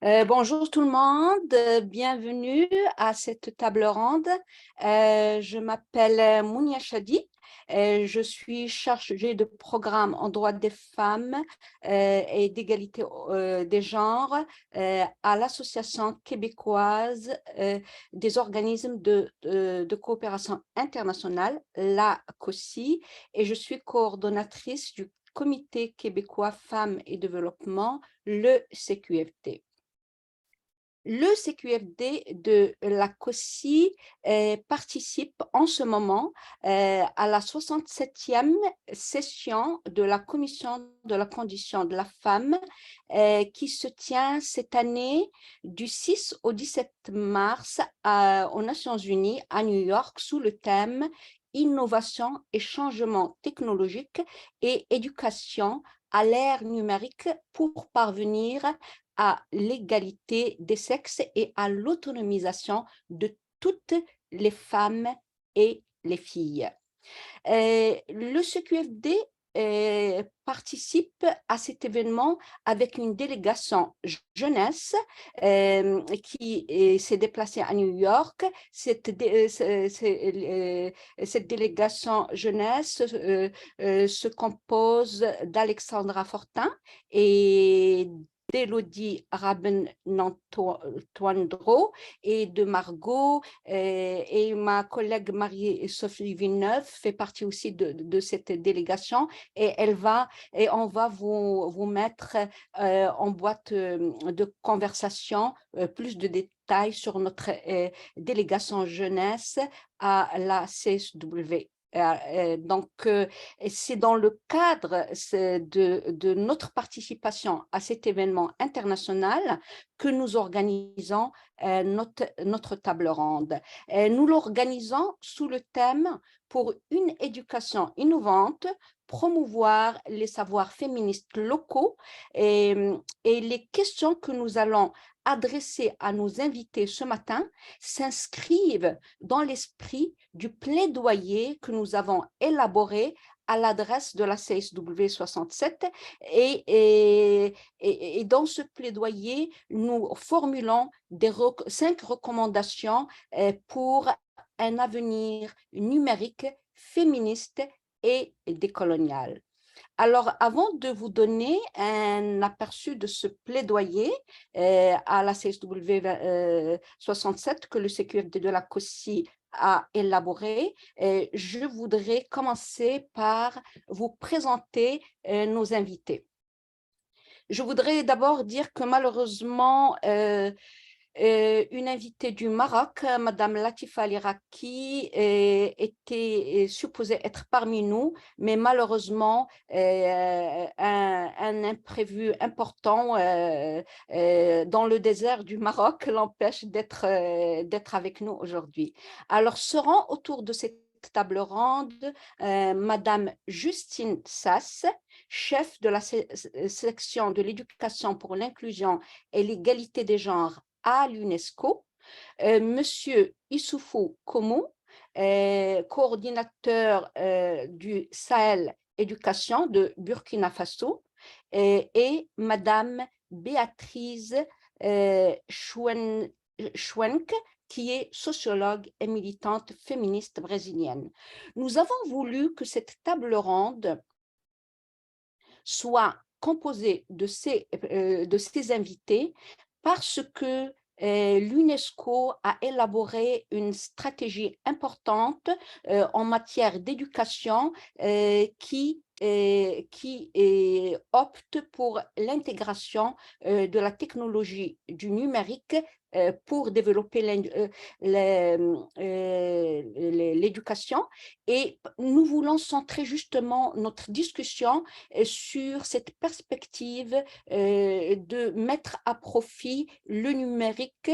Bonjour tout le monde, bienvenue à cette table ronde. Je m'appelle Mounia Chadi, je suis chargée de programme en droit des femmes et d'égalité des genres à l'Association québécoise des organismes de coopération internationale, la COSI, et je suis coordonnatrice du Comité québécois Femmes et Développement, le CQFD. Le CQFD de la COSI participe en ce moment à la 67e session de la Commission de la condition de la femme qui se tient cette année du 6 au 17 mars aux Nations Unies à New York sous le thème Innovation et changement technologique et éducation à l'ère numérique pour parvenir à l'égalité des sexes et à l'autonomisation de toutes les femmes et les filles. Le CQFD participe à cet événement avec une délégation jeunesse qui s'est déplacée à New York. Cette délégation jeunesse se compose d'Alexandra Fortin et d'Élodie Raben-Toindreau et de Margot, et ma collègue Marie-Sophie Villeneuve fait partie aussi de cette délégation et on va vous mettre en boîte de conversation plus de détails sur notre délégation jeunesse à la CSW. Donc, c'est dans le cadre de notre participation à cet événement international que nous organisons notre table ronde. Nous l'organisons sous le thème pour une éducation innovante, promouvoir les savoirs féministes locaux et les questions que nous allons adresser à nos invités ce matin s'inscrivent dans l'esprit du plaidoyer que nous avons élaboré à l'adresse de la CSW 67 et dans ce plaidoyer, nous formulons 5 recommandations pour un avenir numérique, féministe et décolonial. Alors, avant de vous donner un aperçu de ce plaidoyer à la CSW 67 que le CQFD de la COSI a élaboré, je voudrais commencer par vous présenter nos invités. Je voudrais d'abord dire que malheureusement, une invitée du Maroc, Madame Latifa Liraki, était supposée être parmi nous, mais malheureusement, un imprévu important dans le désert du Maroc l'empêche d'être avec nous aujourd'hui. Alors, seront autour de cette table ronde Madame Justine Sass, chef de la section de l'éducation pour l'inclusion et l'égalité des genres à l'UNESCO, Monsieur Issoufou Koumou, coordinateur du Sahel Éducation de Burkina Faso, et Madame Béatrice Chouenque, qui est sociologue et militante féministe brésilienne. Nous avons voulu que cette table ronde soit composée de ces invités parce que l'UNESCO a élaboré une stratégie importante en matière d'éducation qui opte pour l'intégration de la technologie du numérique pour développer l'éducation. Et nous voulons centrer justement notre discussion sur cette perspective de mettre à profit le numérique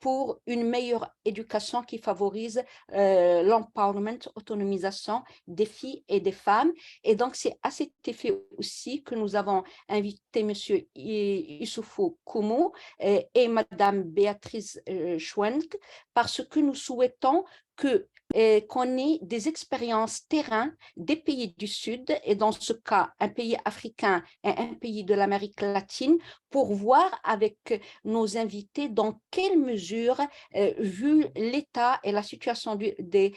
pour une meilleure éducation qui favorise l'empowerment, autonomisation des filles et des femmes. Et donc, c'est à cet effet aussi que nous avons invité M. Issoufou Koumou et Mme Béatrice Chouenque parce que nous souhaitons que qu'on ait des expériences terrain des pays du Sud, et dans ce cas, un pays africain et un pays de l'Amérique latine, pour voir avec nos invités dans quelle mesure, vu l'état et la situation des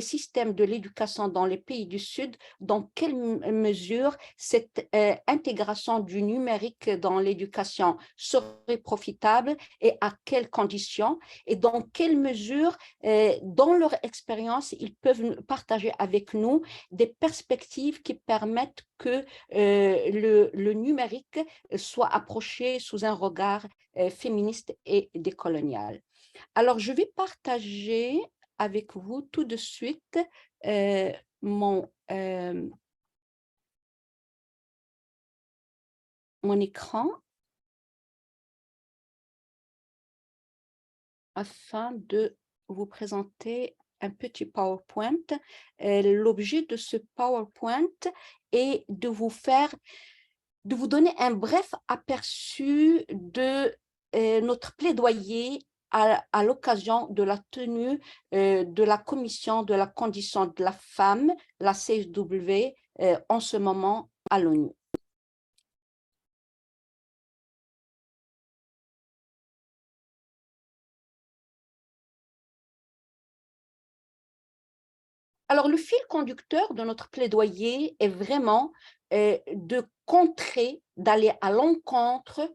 systèmes de l'éducation dans les pays du Sud, dans quelle mesure cette intégration du numérique dans l'éducation serait profitable et à quelles conditions, et dans quelle mesure, dans leur expérience, ils peuvent partager avec nous des perspectives qui permettent que le numérique soit approché sous un regard féministe et décolonial. Alors, je vais partager avec vous tout de suite mon, mon écran afin de vous présenter un petit PowerPoint. L'objet de ce PowerPoint est de vous donner un bref aperçu de notre plaidoyer à l'occasion de la tenue de la Commission de la condition de la femme, la CSW, en ce moment à l'ONU. Alors, le fil conducteur de notre plaidoyer est vraiment de contrer, d'aller à l'encontre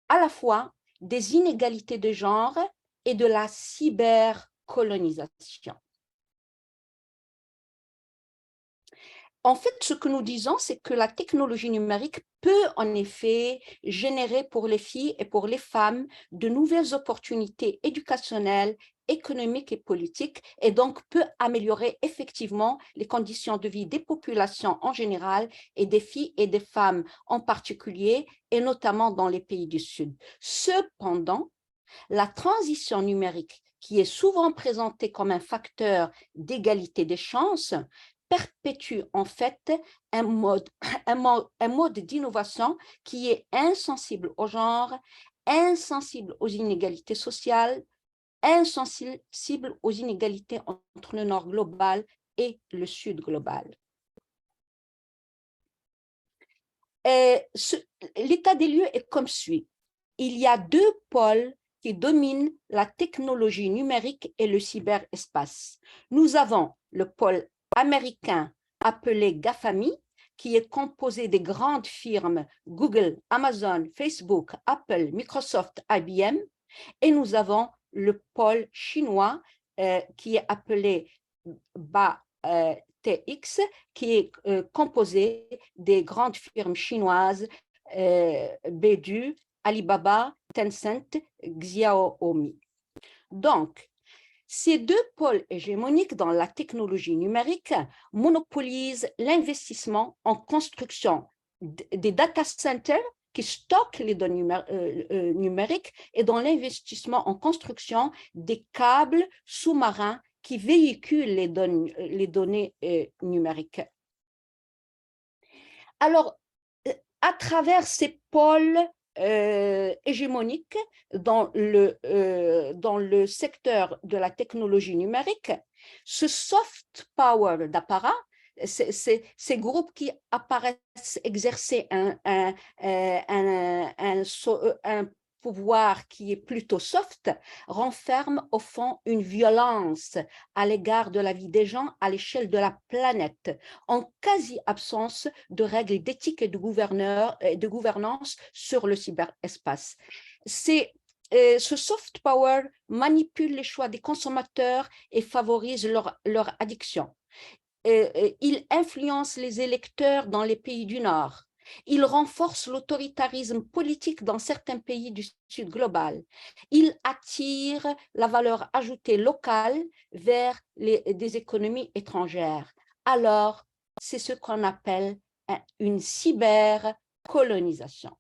à la fois des inégalités de genre et de la cybercolonisation. En fait, ce que nous disons, c'est que la technologie numérique peut en effet générer pour les filles et pour les femmes de nouvelles opportunités éducationnelles, économiques et politiques, et donc peut améliorer effectivement les conditions de vie des populations en général et des filles et des femmes en particulier, et notamment dans les pays du Sud. Cependant, la transition numérique, qui est souvent présentée comme un facteur d'égalité des chances, perpétue en fait un mode d'innovation qui est insensible au genre, insensible aux inégalités sociales, insensible aux inégalités entre le Nord global et le Sud global. L'état des lieux est comme suit. Il y a deux pôles qui dominent la technologie numérique et le cyberespace. Nous avons le pôle américain appelé GAFAMI, qui est composé des grandes firmes Google, Amazon, Facebook, Apple, Microsoft, IBM, et nous avons le pôle chinois qui est appelé BATX, qui est composé des grandes firmes chinoises Baidu, Alibaba, Tencent, Xiaomi. Donc, ces deux pôles hégémoniques dans la technologie numérique monopolisent l'investissement en construction des data centers qui stockent les données numériques et dans l'investissement en construction des câbles sous-marins qui véhiculent les données numériques. Alors, à travers ces pôles hégémoniques dans le secteur de la technologie numérique, ce soft power d'apparat, ces groupes qui apparaissent exercer un pouvoir qui est plutôt soft, renferment au fond une violence à l'égard de la vie des gens à l'échelle de la planète, en quasi-absence de règles d'éthique et de gouvernance sur le cyberespace. Ce soft power manipule les choix des consommateurs et favorise leur addiction. Il influence les électeurs dans les pays du Nord. Il renforce l'autoritarisme politique dans certains pays du Sud global. Il attire la valeur ajoutée locale vers des économies étrangères. Alors, c'est ce qu'on appelle une cybercolonisation.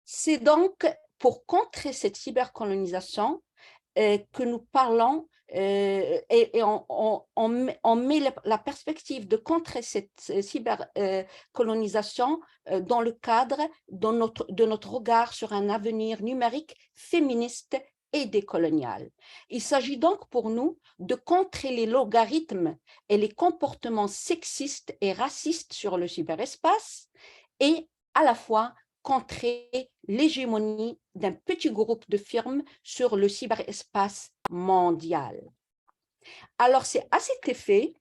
C'est donc pour contrer cette cybercolonisation que nous parlons et on met la perspective de contrer cette cybercolonisation dans le cadre de notre regard sur un avenir numérique féministe et décoloniale. Il s'agit donc pour nous de contrer les logarithmes et les comportements sexistes et racistes sur le cyberespace et à la fois contrer l'hégémonie d'un petit groupe de firmes sur le cyberespace mondial. Alors, c'est à cet effet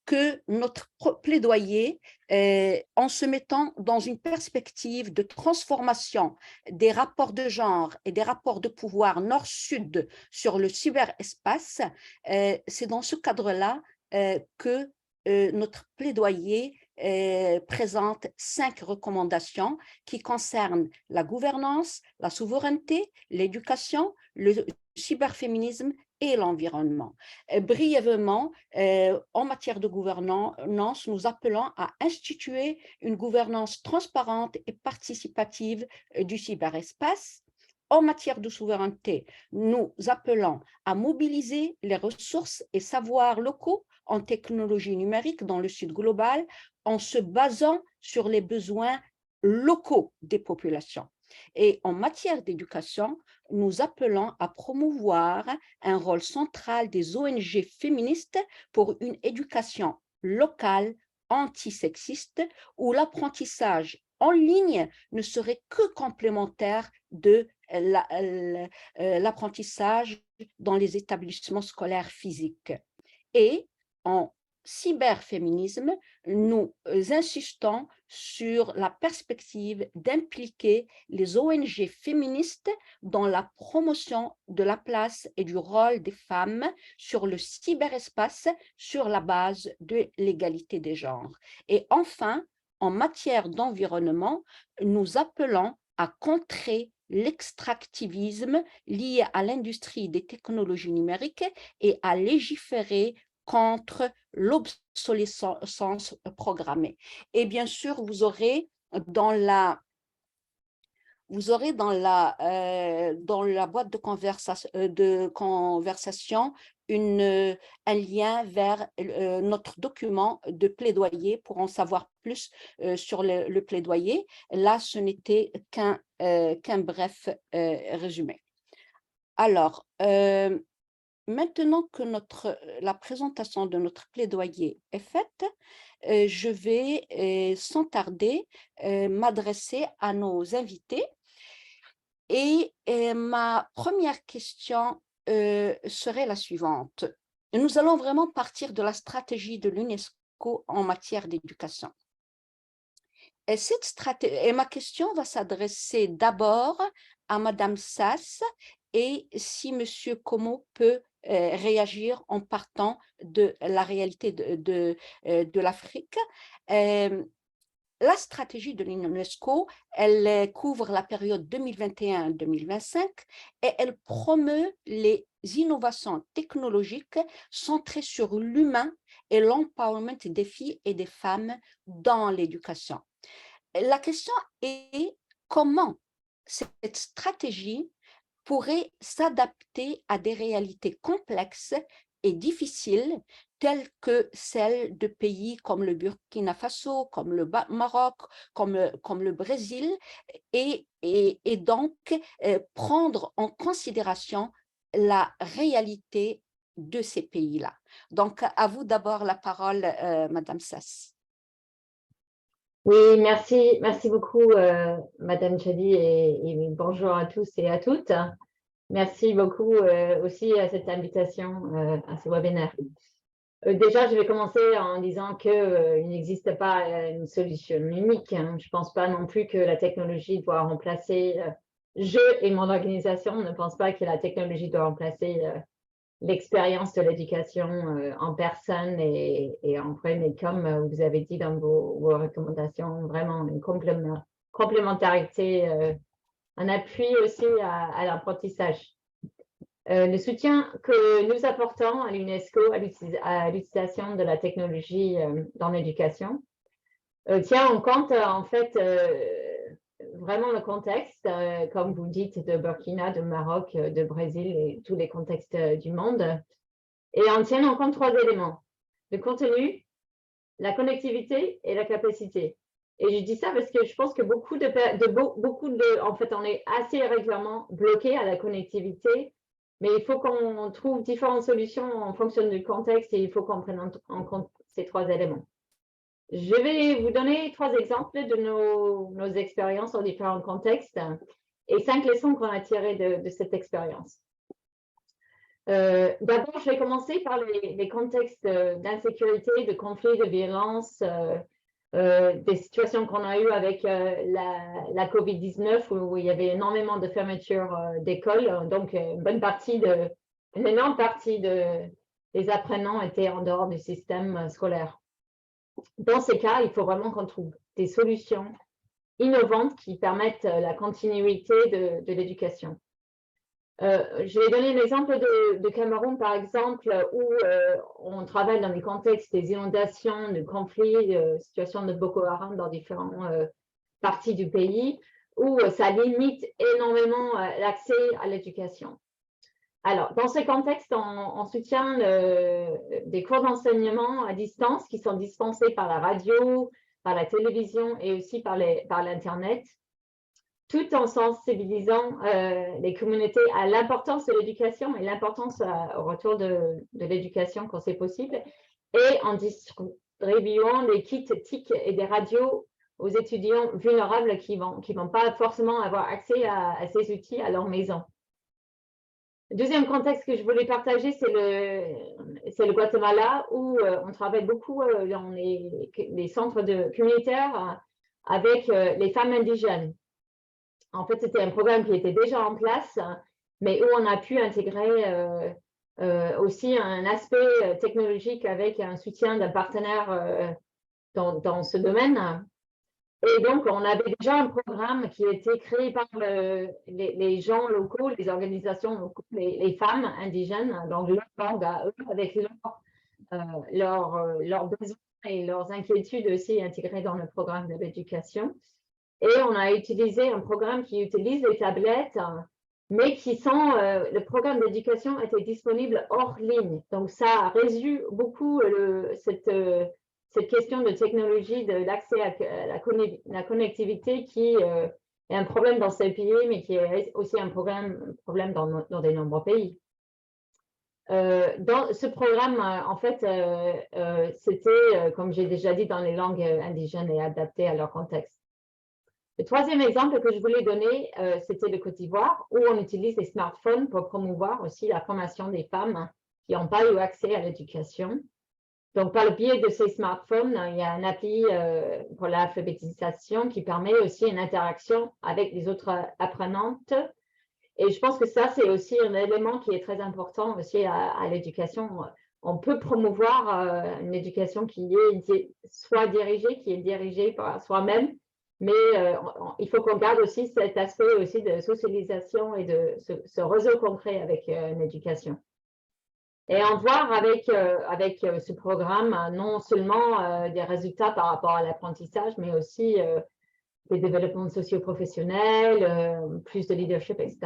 que notre plaidoyer, en se mettant dans une perspective de transformation des rapports de genre et des rapports de pouvoir nord-sud sur le cyberespace, c'est dans ce cadre-là que notre plaidoyer présente 5 recommandations qui concernent la gouvernance, la souveraineté, l'éducation, le cyberféminisme et l'environnement. Brièvement, en matière de gouvernance, nous appelons à instituer une gouvernance transparente et participative du cyberespace. En matière de souveraineté, nous appelons à mobiliser les ressources et savoirs locaux en technologie numérique dans le Sud global en se basant sur les besoins locaux des populations. Et en matière d'éducation, nous appelons à promouvoir un rôle central des ONG féministes pour une éducation locale antisexiste où l'apprentissage en ligne ne serait que complémentaire de l'apprentissage dans les établissements scolaires physiques. Et en cyberféminisme, nous insistons sur la perspective d'impliquer les ONG féministes dans la promotion de la place et du rôle des femmes sur le cyberespace sur la base de l'égalité des genres. Et enfin, en matière d'environnement, nous appelons à contrer l'extractivisme lié à l'industrie des technologies numériques et à légiférer contre l'obsolescence programmée. Et bien sûr, vous aurez dans la boîte de conversation un lien vers notre document de plaidoyer pour en savoir plus sur le plaidoyer. Là, ce n'était qu'un bref résumé. Alors, maintenant que la présentation de notre plaidoyer est faite, je vais sans tarder m'adresser à nos invités. Et ma première question serait la suivante. Nous allons vraiment partir de la stratégie de l'UNESCO en matière d'éducation. Et ma question va s'adresser d'abord à Madame Sass et si Monsieur Como peut réagir en partant de la réalité de l'Afrique. La stratégie de l'UNESCO, elle couvre la période 2021-2025 et elle promeut les innovations technologiques centrées sur l'humain et l'empowerment des filles et des femmes dans l'éducation. La question est comment cette stratégie pourrait s'adapter à des réalités complexes et difficiles telles que celles de pays comme le Burkina Faso, comme le Maroc, comme le Brésil, et donc prendre en considération la réalité de ces pays-là. Donc, à vous d'abord la parole, Madame Sass. Oui, merci beaucoup, Madame Chadi, et bonjour à tous et à toutes. Merci beaucoup aussi à cette invitation à ce webinaire. Déjà, je vais commencer en disant qu'il n'existe pas une solution unique. Je ne pense pas non plus que la technologie doit remplacer, je et mon organisation ne pense pas que la technologie doit remplacer l'expérience de l'éducation en personne et en vrai, mais comme vous avez dit dans vos recommandations, vraiment une complémentarité, un appui aussi à l'apprentissage. Le soutien que nous apportons à l'UNESCO à l'utilisation de la technologie dans l'éducation tient en compte en fait vraiment le contexte, comme vous dites, de Burkina, de Maroc, de Brésil et tous les contextes du monde. Et on tient en compte 3 éléments: le contenu, la connectivité et la capacité. Et je dis ça parce que je pense que beaucoup de en fait, on est assez régulièrement bloqué à la connectivité, mais il faut qu'on trouve différentes solutions en fonction du contexte et il faut qu'on prenne en compte ces trois éléments. Je vais vous donner 3 exemples de nos expériences en différents contextes et 5 leçons qu'on a tirées de cette expérience. D'abord, je vais commencer par les contextes d'insécurité, de conflits, de violence, des situations qu'on a eues avec la COVID-19 où il y avait énormément de fermetures d'écoles. Donc, une énorme partie des apprenants étaient en dehors du système scolaire. Dans ces cas, il faut vraiment qu'on trouve des solutions innovantes qui permettent la continuité de l'éducation. Je vais donner l'exemple de Cameroun, par exemple, où on travaille dans des contextes des inondations, de conflits, situations de Boko Haram dans différentes parties du pays, où ça limite énormément l'accès à l'éducation. Alors, dans ces contextes, on soutient des cours d'enseignement à distance qui sont dispensés par la radio, par la télévision et aussi par l'Internet, tout en sensibilisant les communautés à l'importance de l'éducation et l'importance au retour de l'éducation quand c'est possible, et en distribuant des kits TIC et des radios aux étudiants vulnérables qui vont pas forcément avoir accès à ces outils à leur maison. Le deuxième contexte que je voulais partager, c'est le Guatemala, où on travaille beaucoup dans les centres communautaires avec les femmes indigènes. En fait, c'était un programme qui était déjà en place, mais où on a pu intégrer aussi un aspect technologique avec un soutien d'un partenaire dans ce domaine. Et donc, on avait déjà un programme qui a été créé par les gens locaux, les organisations locales, les femmes indigènes, donc leur langue à eux, avec leurs besoins et leurs inquiétudes aussi intégrées dans le programme de l'éducation. Et on a utilisé un programme qui utilise les tablettes, mais le programme d'éducation était disponible hors ligne. Donc, ça résout beaucoup cette question de technologie, de l'accès à la connectivité qui est un problème dans ces pays, mais qui est aussi un problème dans de nombreux pays. Dans ce programme, en fait, c'était, comme j'ai déjà dit, dans les langues indigènes et adapté à leur contexte. Le troisième exemple que je voulais donner, c'était le Côte d'Ivoire, où on utilise les smartphones pour promouvoir aussi la formation des femmes qui n'ont pas eu accès à l'éducation. Donc, par le biais de ces smartphones, il y a un appli pour l'alphabétisation qui permet aussi une interaction avec les autres apprenantes. Et je pense que ça, c'est aussi un élément qui est très important aussi à l'éducation. On peut promouvoir une éducation qui est dirigée par soi-même, mais il faut qu'on garde aussi cet aspect aussi de socialisation et de ce réseau concret avec une éducation. Et en voir avec ce programme, non seulement des résultats par rapport à l'apprentissage, mais aussi des développements socio-professionnels, plus de leadership, etc.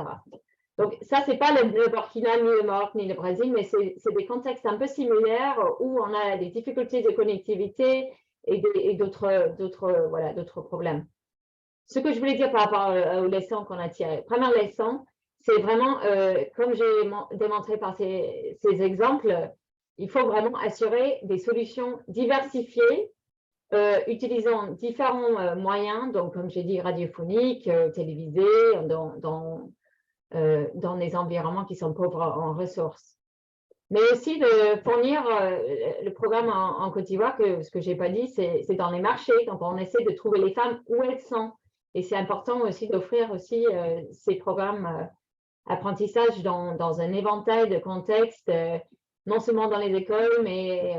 Donc, ça, ce n'est pas le Burkina, ni le Maroc, ni le Brésil, mais c'est des contextes un peu similaires où on a des difficultés de connectivité et d'autres problèmes. Ce que je voulais dire par rapport aux leçons qu'on a tirées. Première leçon, c'est vraiment, comme j'ai démontré par ces exemples, il faut vraiment assurer des solutions diversifiées, utilisant différents moyens, donc comme j'ai dit, radiophoniques, télévisés, dans des environnements qui sont pauvres en ressources. Mais aussi de fournir le programme en Côte d'Ivoire, ce que je n'ai pas dit, c'est dans les marchés. Donc, on essaie de trouver les femmes où elles sont. Et c'est important aussi d'offrir aussi ces programmes apprentissage dans un éventail de contextes, non seulement dans les écoles, mais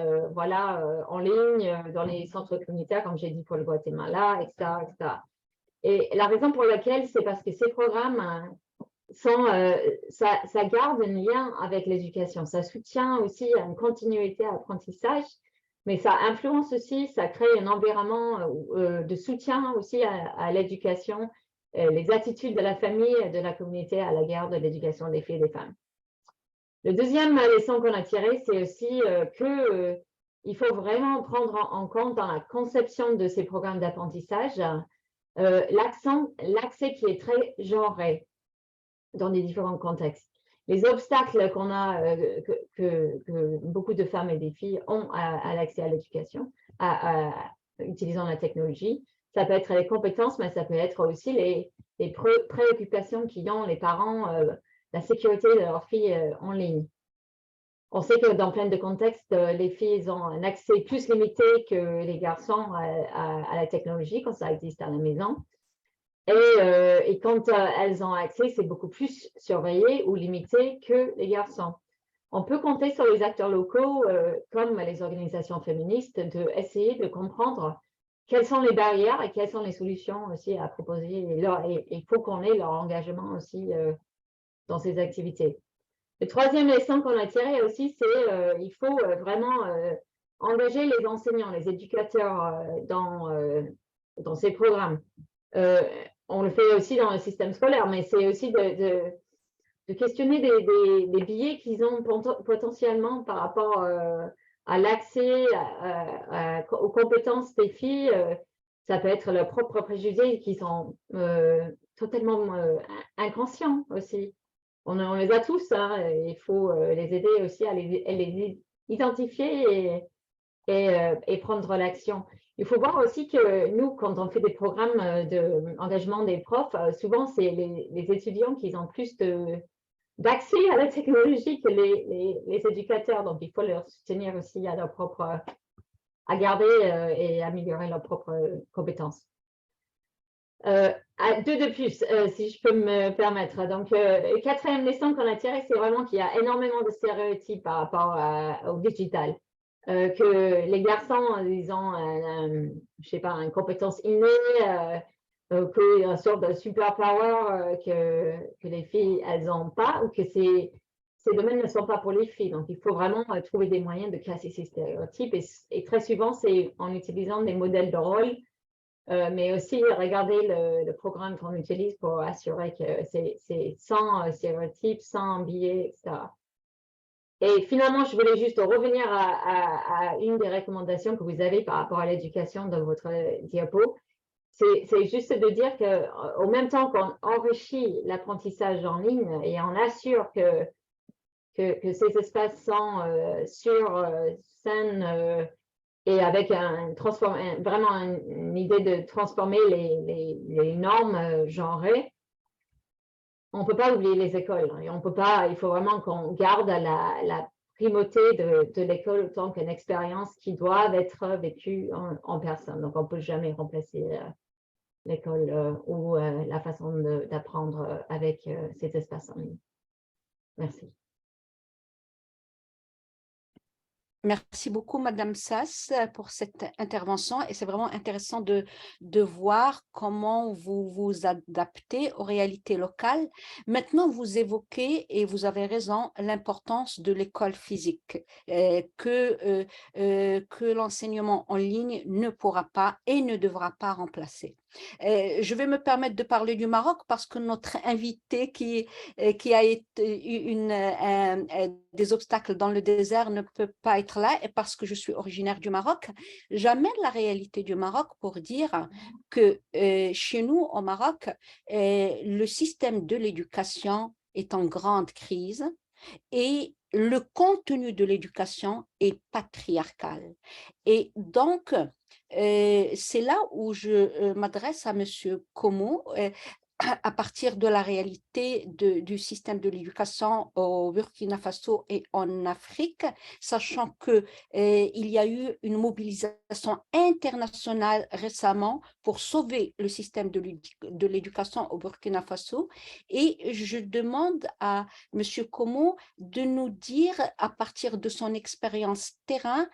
en ligne, dans les centres communautaires, comme j'ai dit pour le Guatemala, etc., etc. Et la raison pour laquelle, c'est parce que ces programmes ça garde un lien avec l'éducation. Ça soutient aussi une continuité à l'apprentissage, mais ça influence aussi, ça crée un environnement de soutien aussi à l'éducation, les attitudes de la famille et de la communauté à la garde de l'éducation des filles et des femmes. Le deuxième leçon qu'on a tiré, c'est aussi que il faut vraiment prendre en compte dans la conception de ces programmes d'apprentissage l'accès qui est très genré dans les différents contextes. Les obstacles qu'on a, que beaucoup de femmes et des filles ont à l'accès à l'éducation, utilisant la technologie, ça peut être les compétences, mais ça peut être aussi les préoccupations qu'ont les parents, la sécurité de leurs filles en ligne. On sait que dans plein de contextes, les filles ont un accès plus limité que les garçons à la technologie quand ça existe à la maison. Et quand elles ont accès, c'est beaucoup plus surveillé ou limité que les garçons. On peut compter sur les acteurs locaux, comme les organisations féministes, d'essayer de comprendre quelles sont les barrières et quelles sont les solutions aussi à proposer. Et il faut qu'on ait leur engagement aussi dans ces activités. Le troisième leçon qu'on a tiré aussi, c'est qu'il faut vraiment engager les enseignants, les éducateurs dans ces programmes. On le fait aussi dans le système scolaire, mais c'est aussi de questionner des biais qu'ils ont potentiellement par rapport à l'accès aux compétences des filles. Ça peut être leurs propres préjugés qui sont totalement inconscients aussi. On les a tous, hein, il faut les aider aussi à les identifier et prendre l'action. Il faut voir aussi que nous, quand on fait des programmes d'engagement des profs, souvent c'est les étudiants qui ont plus d'accès à la technologie que les éducateurs. Donc, il faut leur soutenir aussi à garder et améliorer leurs propres compétences. Deux de plus, si je peux me permettre. Donc, quatrième leçon qu'on a tirée, c'est vraiment qu'il y a énormément de stéréotypes par rapport au digital. Que les garçons, ils ont, je sais pas, une compétence innée, une sorte de super power que les filles, elles n'ont pas, ou que ces domaines ne sont pas pour les filles. Donc, il faut vraiment trouver des moyens de casser ces stéréotypes. Et très souvent, c'est en utilisant des modèles de rôle, mais aussi regarder le programme qu'on utilise pour assurer que c'est sans stéréotypes, sans biais, etc. Et finalement, je voulais juste revenir à une des recommandations que vous avez par rapport à l'éducation dans votre diapo. C'est juste de dire qu'au même temps qu'on enrichit l'apprentissage en ligne et on assure que ces espaces sont sûrs, sains, et avec vraiment une idée de transformer les normes genrées, on ne peut pas oublier les écoles. Et on peut pas, il faut vraiment qu'on garde la primauté de l'école autant qu'une expérience qui doit être vécue en personne. Donc, on ne peut jamais remplacer l'école ou la façon d'apprendre avec ces espaces en ligne. Merci. Merci beaucoup, Madame Sass, pour cette intervention. Et c'est vraiment intéressant de voir comment vous vous adaptez aux réalités locales. Maintenant, vous évoquez, et vous avez raison, l'importance de l'école physique, que l'enseignement en ligne ne pourra pas et ne devra pas remplacer. Je vais me permettre de parler du Maroc parce que notre invité qui a eu des obstacles dans le désert ne peut pas être là, et parce que je suis originaire du Maroc, j'amène la réalité du Maroc pour dire que chez nous au Maroc, le système de l'éducation est en grande crise et le contenu de l'éducation est patriarcal. Et donc, c'est là où je m'adresse à M. Komo, à partir de la réalité du système de l'éducation au Burkina Faso et en Afrique, sachant qu'il y a eu une mobilisation internationale récemment pour sauver le système de l'éducation au Burkina Faso. Et je demande à M. Komo de nous dire, à partir de son expérience terrain,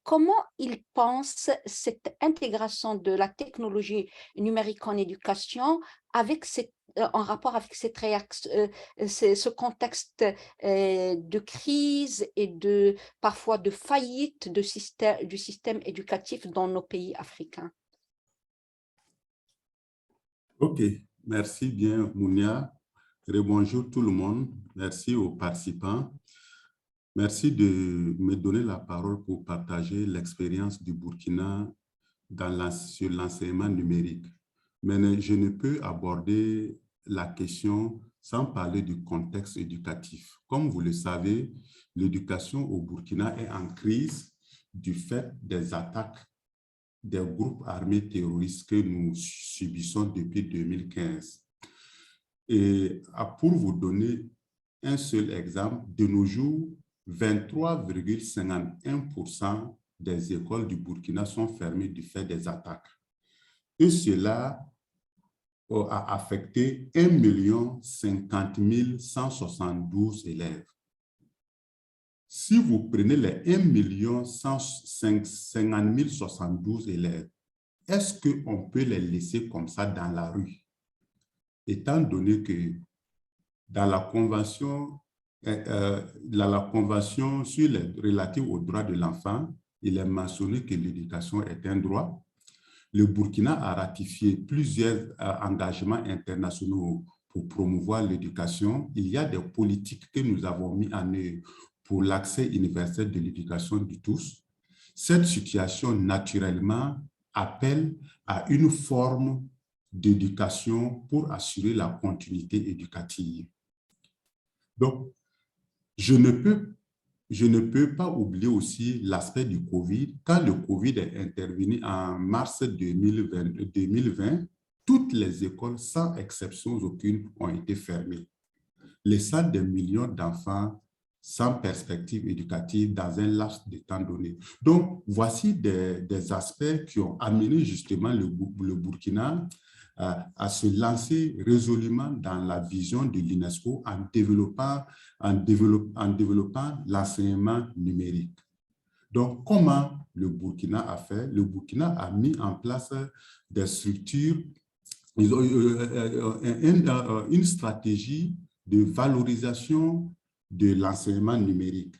comment il pense cette intégration de la technologie numérique en éducation en rapport avec ce contexte de crise et parfois de faillite du système éducatif dans nos pays africains. Ok, merci bien Mounia. Bonjour tout le monde, merci aux participants. Merci de me donner la parole pour partager l'expérience du Burkina sur l'enseignement numérique. Mais je ne peux aborder la question sans parler du contexte éducatif. Comme vous le savez, l'éducation au Burkina est en crise du fait des attaques des groupes armés terroristes que nous subissons depuis 2015. Et pour vous donner un seul exemple, de nos jours, 23,51% des écoles du Burkina sont fermées du fait des attaques. Et cela a affecté 1 050 172 élèves. Si vous prenez les 1 150 072 élèves, est-ce qu'on peut les laisser comme ça dans la rue? Étant donné que dans la convention relative aux droits de l'enfant, il est mentionné que l'éducation est un droit. Le Burkina a ratifié plusieurs engagements internationaux pour promouvoir l'éducation. Il y a des politiques que nous avons mis en œuvre pour l'accès universel de l'éducation de tous. Cette situation, naturellement, appelle à une forme d'éducation pour assurer la continuité éducative. Donc, je ne peux pas oublier aussi l'aspect du Covid. Quand le Covid est intervenu en mars 2020, toutes les écoles, sans exception aucune, ont été fermées, laissant des millions d'enfants sans perspective éducative dans un laps de temps donné. Donc, voici des aspects qui ont amené justement le Burkina à se lancer résolument dans la vision de l'UNESCO en développant l'enseignement numérique. Donc, comment le Burkina a fait? Le Burkina a mis en place des structures, ils ont une stratégie de valorisation de l'enseignement numérique.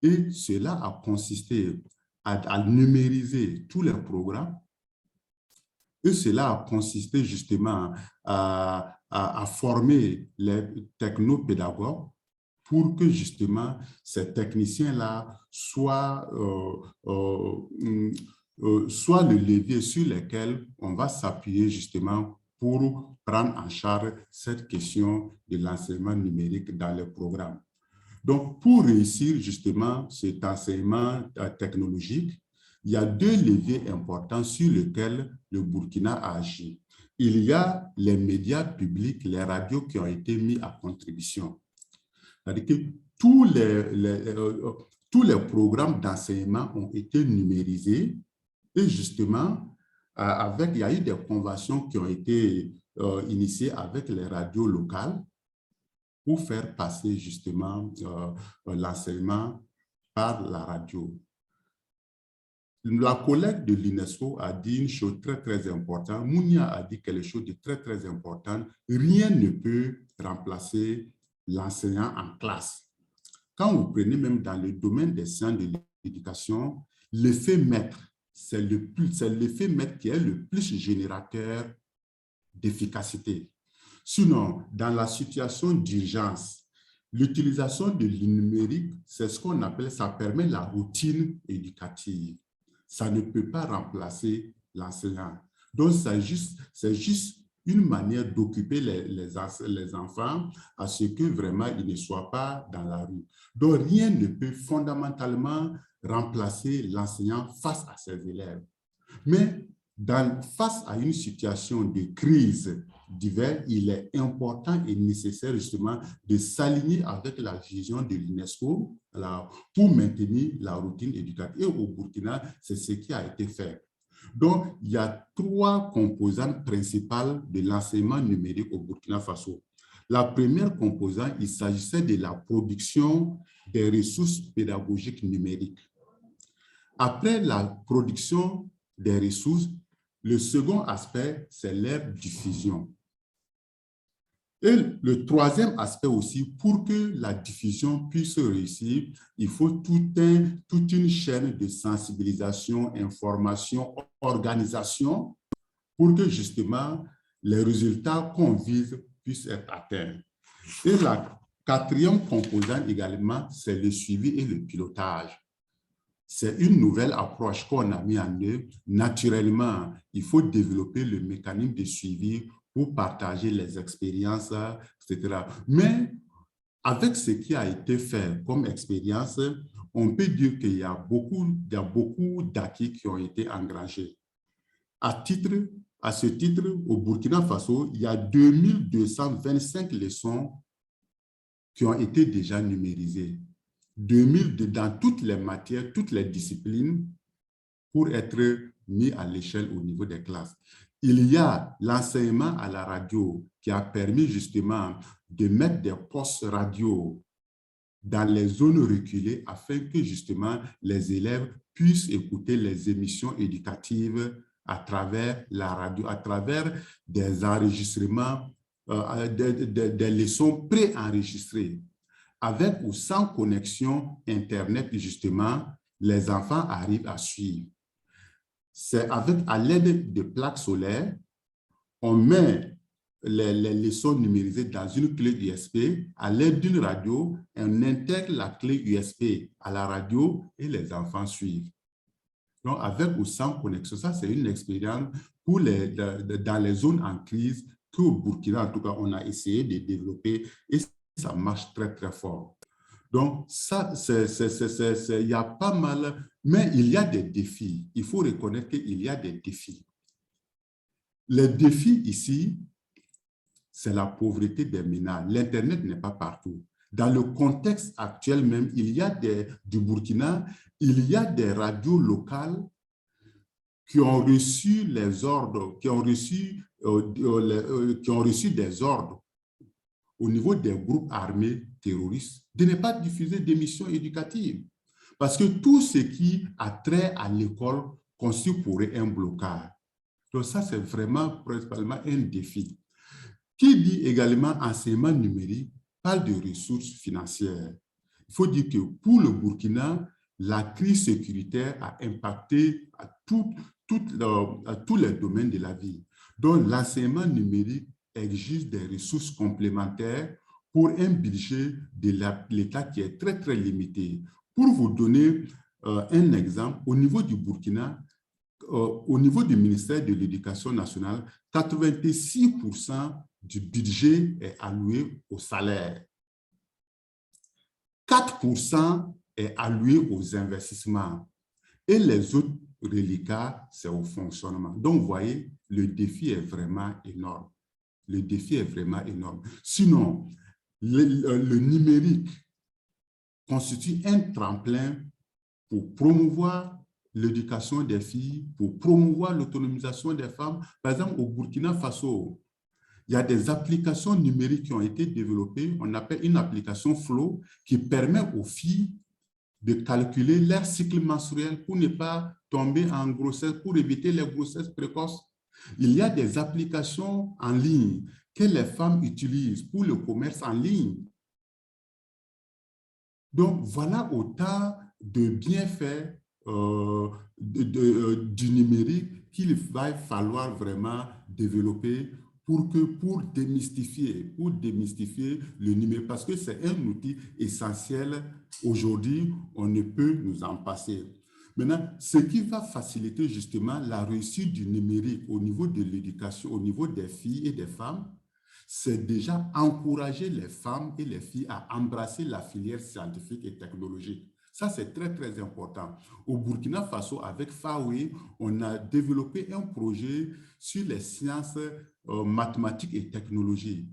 Et cela a consisté à numériser tous les programmes. Et cela a consisté justement à former les technopédagogues pour que justement ces techniciens-là soient le levier sur lequel on va s'appuyer justement pour prendre en charge cette question de l'enseignement numérique dans les programmes. Donc, pour réussir justement cet enseignement technologique, il y a deux leviers importants sur lesquels le Burkina a agi. Il y a les médias publics, les radios qui ont été mis à contribution. C'est-à-dire que tous les programmes d'enseignement ont été numérisés et justement, il y a eu des conventions qui ont été initiées avec les radios locales pour faire passer justement l'enseignement par la radio. La collègue de l'UNESCO a dit une chose très, très importante. Mounia a dit quelque chose de très, très important. Rien ne peut remplacer l'enseignant en classe. Quand vous prenez même dans le domaine des sciences de l'éducation, l'effet maître, c'est l'effet maître qui est le plus générateur d'efficacité. Sinon, dans la situation d'urgence, l'utilisation de numérique, c'est ce qu'on appelle, ça permet la routine éducative. Ça ne peut pas remplacer l'enseignant. Donc, c'est juste une manière d'occuper les enfants à ce que vraiment ils ne soient pas dans la rue. Donc, rien ne peut fondamentalement remplacer l'enseignant face à ses élèves. Mais face à une situation de crise divers, il est important et nécessaire justement de s'aligner avec la vision de l'UNESCO pour maintenir la routine éducative. Et au Burkina, c'est ce qui a été fait. Donc, il y a trois composantes principales de l'enseignement numérique au Burkina Faso. La première composante, il s'agissait de la production des ressources pédagogiques numériques. Après la production des ressources, le second aspect, c'est leur diffusion. Et le troisième aspect aussi, pour que la diffusion puisse réussir, il faut toute une chaîne de sensibilisation, information, organisation, pour que justement les résultats qu'on vise puissent être atteints. Et la Quatrième composant également, c'est le suivi et le pilotage. C'est une nouvelle approche qu'on a mis en œuvre. Naturellement, il faut développer le mécanisme de suivi pour partager les expériences, etc. Mais avec ce qui a été fait comme expérience, on peut dire qu'il y a beaucoup d'acquis qui ont été engrangés. À ce titre, au Burkina Faso, il y a 2225 leçons qui ont été déjà numérisées. 2000 dans toutes les matières, toutes les disciplines pour être mis à l'échelle au niveau des classes. Il y a l'enseignement à la radio qui a permis justement de mettre des postes radio dans les zones reculées afin que justement les élèves puissent écouter les émissions éducatives à travers la radio, à travers des enregistrements, des leçons préenregistrées. Avec ou sans connexion Internet, justement, les enfants arrivent à suivre. C'est à l'aide de plaques solaires, on met les leçons numérisées dans une clé USB. À l'aide d'une radio, on intègre la clé USB à la radio et les enfants suivent. Donc, avec ou sans connexion, ça, c'est une expérience pour dans les zones en crise qu'au Burkina, en tout cas, on a essayé de développer et ça marche très, très fort. Donc, ça, il y a pas mal, mais il y a des défis. Il faut reconnaître qu'il y a des défis. Les défis ici, c'est la pauvreté des ménages. L'Internet n'est pas partout. Dans le contexte actuel même, il y a du Burkina, il y a des radios locales qui ont reçu les ordres, qui ont reçu des ordres au niveau des groupes armés terroristes de ne pas diffuser d'émissions éducatives. Parce que tout ce qui a trait à l'école constitue pour eux un blocage. Donc ça, c'est vraiment principalement un défi. Qui dit également enseignement numérique parle de ressources financières. Il faut dire que pour le Burkina, la crise sécuritaire a impacté à tous les domaines de la vie. Donc l'enseignement numérique exige des ressources complémentaires pour un budget de l'État qui est très, très limité. Pour vous donner un exemple, au niveau du Burkina, au niveau du ministère de l'Éducation nationale, 86% du budget est alloué au salaire. 4% est alloué aux investissements. Et les autres reliquats, c'est au fonctionnement. Donc, vous voyez, le défi est vraiment énorme. Le défi est vraiment énorme. Sinon, le numérique constitue un tremplin pour promouvoir l'éducation des filles, pour promouvoir l'autonomisation des femmes. Par exemple, au Burkina Faso, il y a des applications numériques qui ont été développées. On appelle une application Flow qui permet aux filles de calculer leur cycle menstruel pour ne pas tomber en grossesse, pour éviter les grossesses précoces. Il y a des applications en ligne que les femmes utilisent pour le commerce en ligne. Donc, voilà autant de bienfaits du numérique qu'il va falloir vraiment développer pour démystifier le numérique, parce que c'est un outil essentiel. Aujourd'hui, on ne peut nous en passer. Maintenant, ce qui va faciliter justement la réussite du numérique au niveau de l'éducation, au niveau des filles et des femmes, c'est déjà encourager les femmes et les filles à embrasser la filière scientifique et technologique. Ça, c'est très, très important. Au Burkina Faso, avec FAWE, on a développé un projet sur les sciences mathématiques et technologies.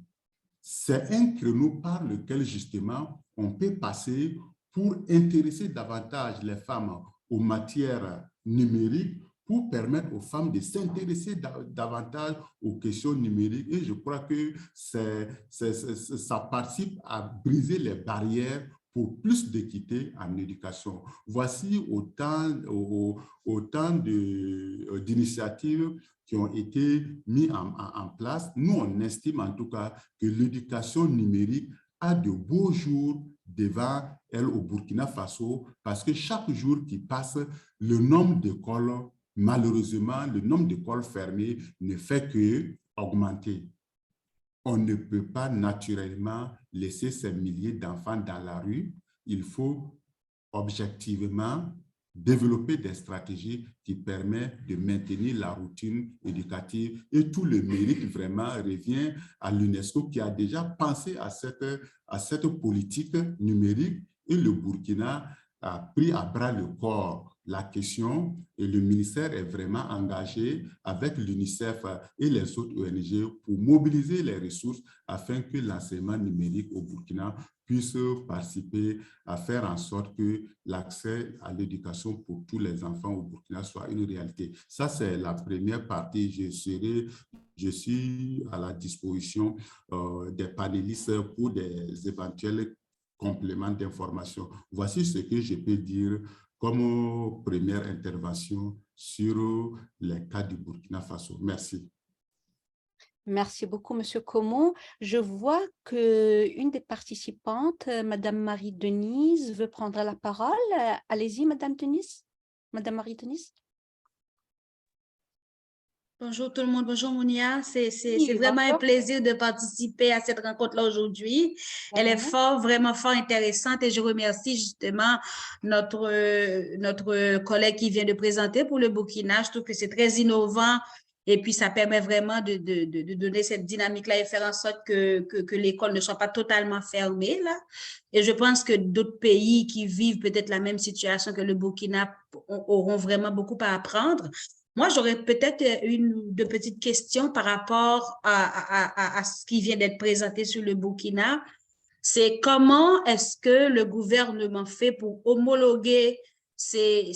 C'est un créneau par lequel, justement, on peut passer pour intéresser davantage les femmes aux matières numériques, pour permettre aux femmes de s'intéresser davantage aux questions numériques. Et je crois que ça participe à briser les barrières pour plus d'équité en éducation. Voici autant d'initiatives qui ont été mises en place. Nous, on estime en tout cas que l'éducation numérique a de beaux jours devant elle au Burkina Faso, parce que chaque jour qui passe, le nombre d'écoles, malheureusement, le nombre d'écoles fermées ne fait qu'augmenter. on ne peut pas naturellement laisser ces milliers d'enfants dans la rue. Il faut objectivement développer des stratégies qui permettent de maintenir la routine éducative, et tout le mérite vraiment revient à l'UNESCO qui a déjà pensé à cette politique numérique, et le Burkina a pris à bras le corps la question, et le ministère est vraiment engagé avec l'UNICEF et les autres ONG pour mobiliser les ressources afin que l'enseignement numérique au Burkina puisse participer à faire en sorte que l'accès à l'éducation pour tous les enfants au Burkina soit une réalité. Ça, c'est la première partie. Je suis à la disposition des panélistes pour des éventuels compléments d'information. Voici ce que je peux dire comme première intervention sur les cas du Burkina Faso. Merci. Merci beaucoup, Monsieur Como. Je vois qu'une des participantes, Madame Marie-Denise, veut prendre la parole. Allez-y, Madame Denise. Madame Marie-Denise. Bonjour tout le monde, bonjour Mounia. C'est Oui, vraiment un bonjour. plaisir de participer à cette rencontre-là aujourd'hui. Elle est vraiment fort intéressante, et je remercie justement notre collègue qui vient de présenter pour le Burkina. Je trouve que c'est très innovant, et puis ça permet vraiment de donner cette dynamique-là et faire en sorte que l'école ne soit pas totalement fermée, là. Et je pense que d'autres pays qui vivent peut-être la même situation que le Burkina auront vraiment beaucoup à apprendre. Moi, j'aurais peut-être une ou deux petites questions par rapport à ce qui vient d'être présenté sur le Burkina. C'est comment est-ce que le gouvernement fait pour homologuer ces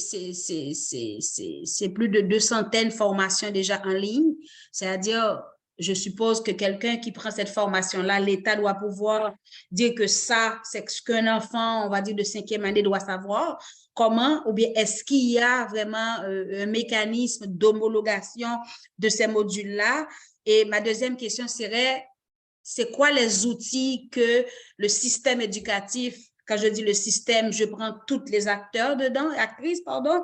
plus de 200 formations déjà en ligne? C'est-à-dire, je suppose que quelqu'un qui prend cette formation-là, l'État doit pouvoir dire que ça, c'est ce qu'un enfant, on va dire, de 5e année doit savoir. Comment, ou bien est-ce qu'il y a vraiment un mécanisme d'homologation de ces modules-là? Et ma deuxième question serait, c'est quoi les outils que le système éducatif, quand je dis le système, je prends tous les acteurs dedans, actrices, pardon,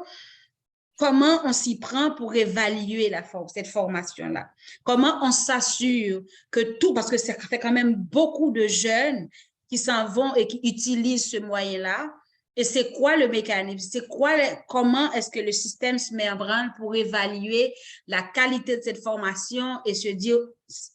comment on s'y prend pour évaluer cette formation-là? Comment on s'assure que tout, parce que ça fait quand même beaucoup de jeunes qui s'en vont et qui utilisent ce moyen-là. Et c'est quoi le mécanisme? Comment est-ce que le système se met en branle pour évaluer la qualité de cette formation et se dire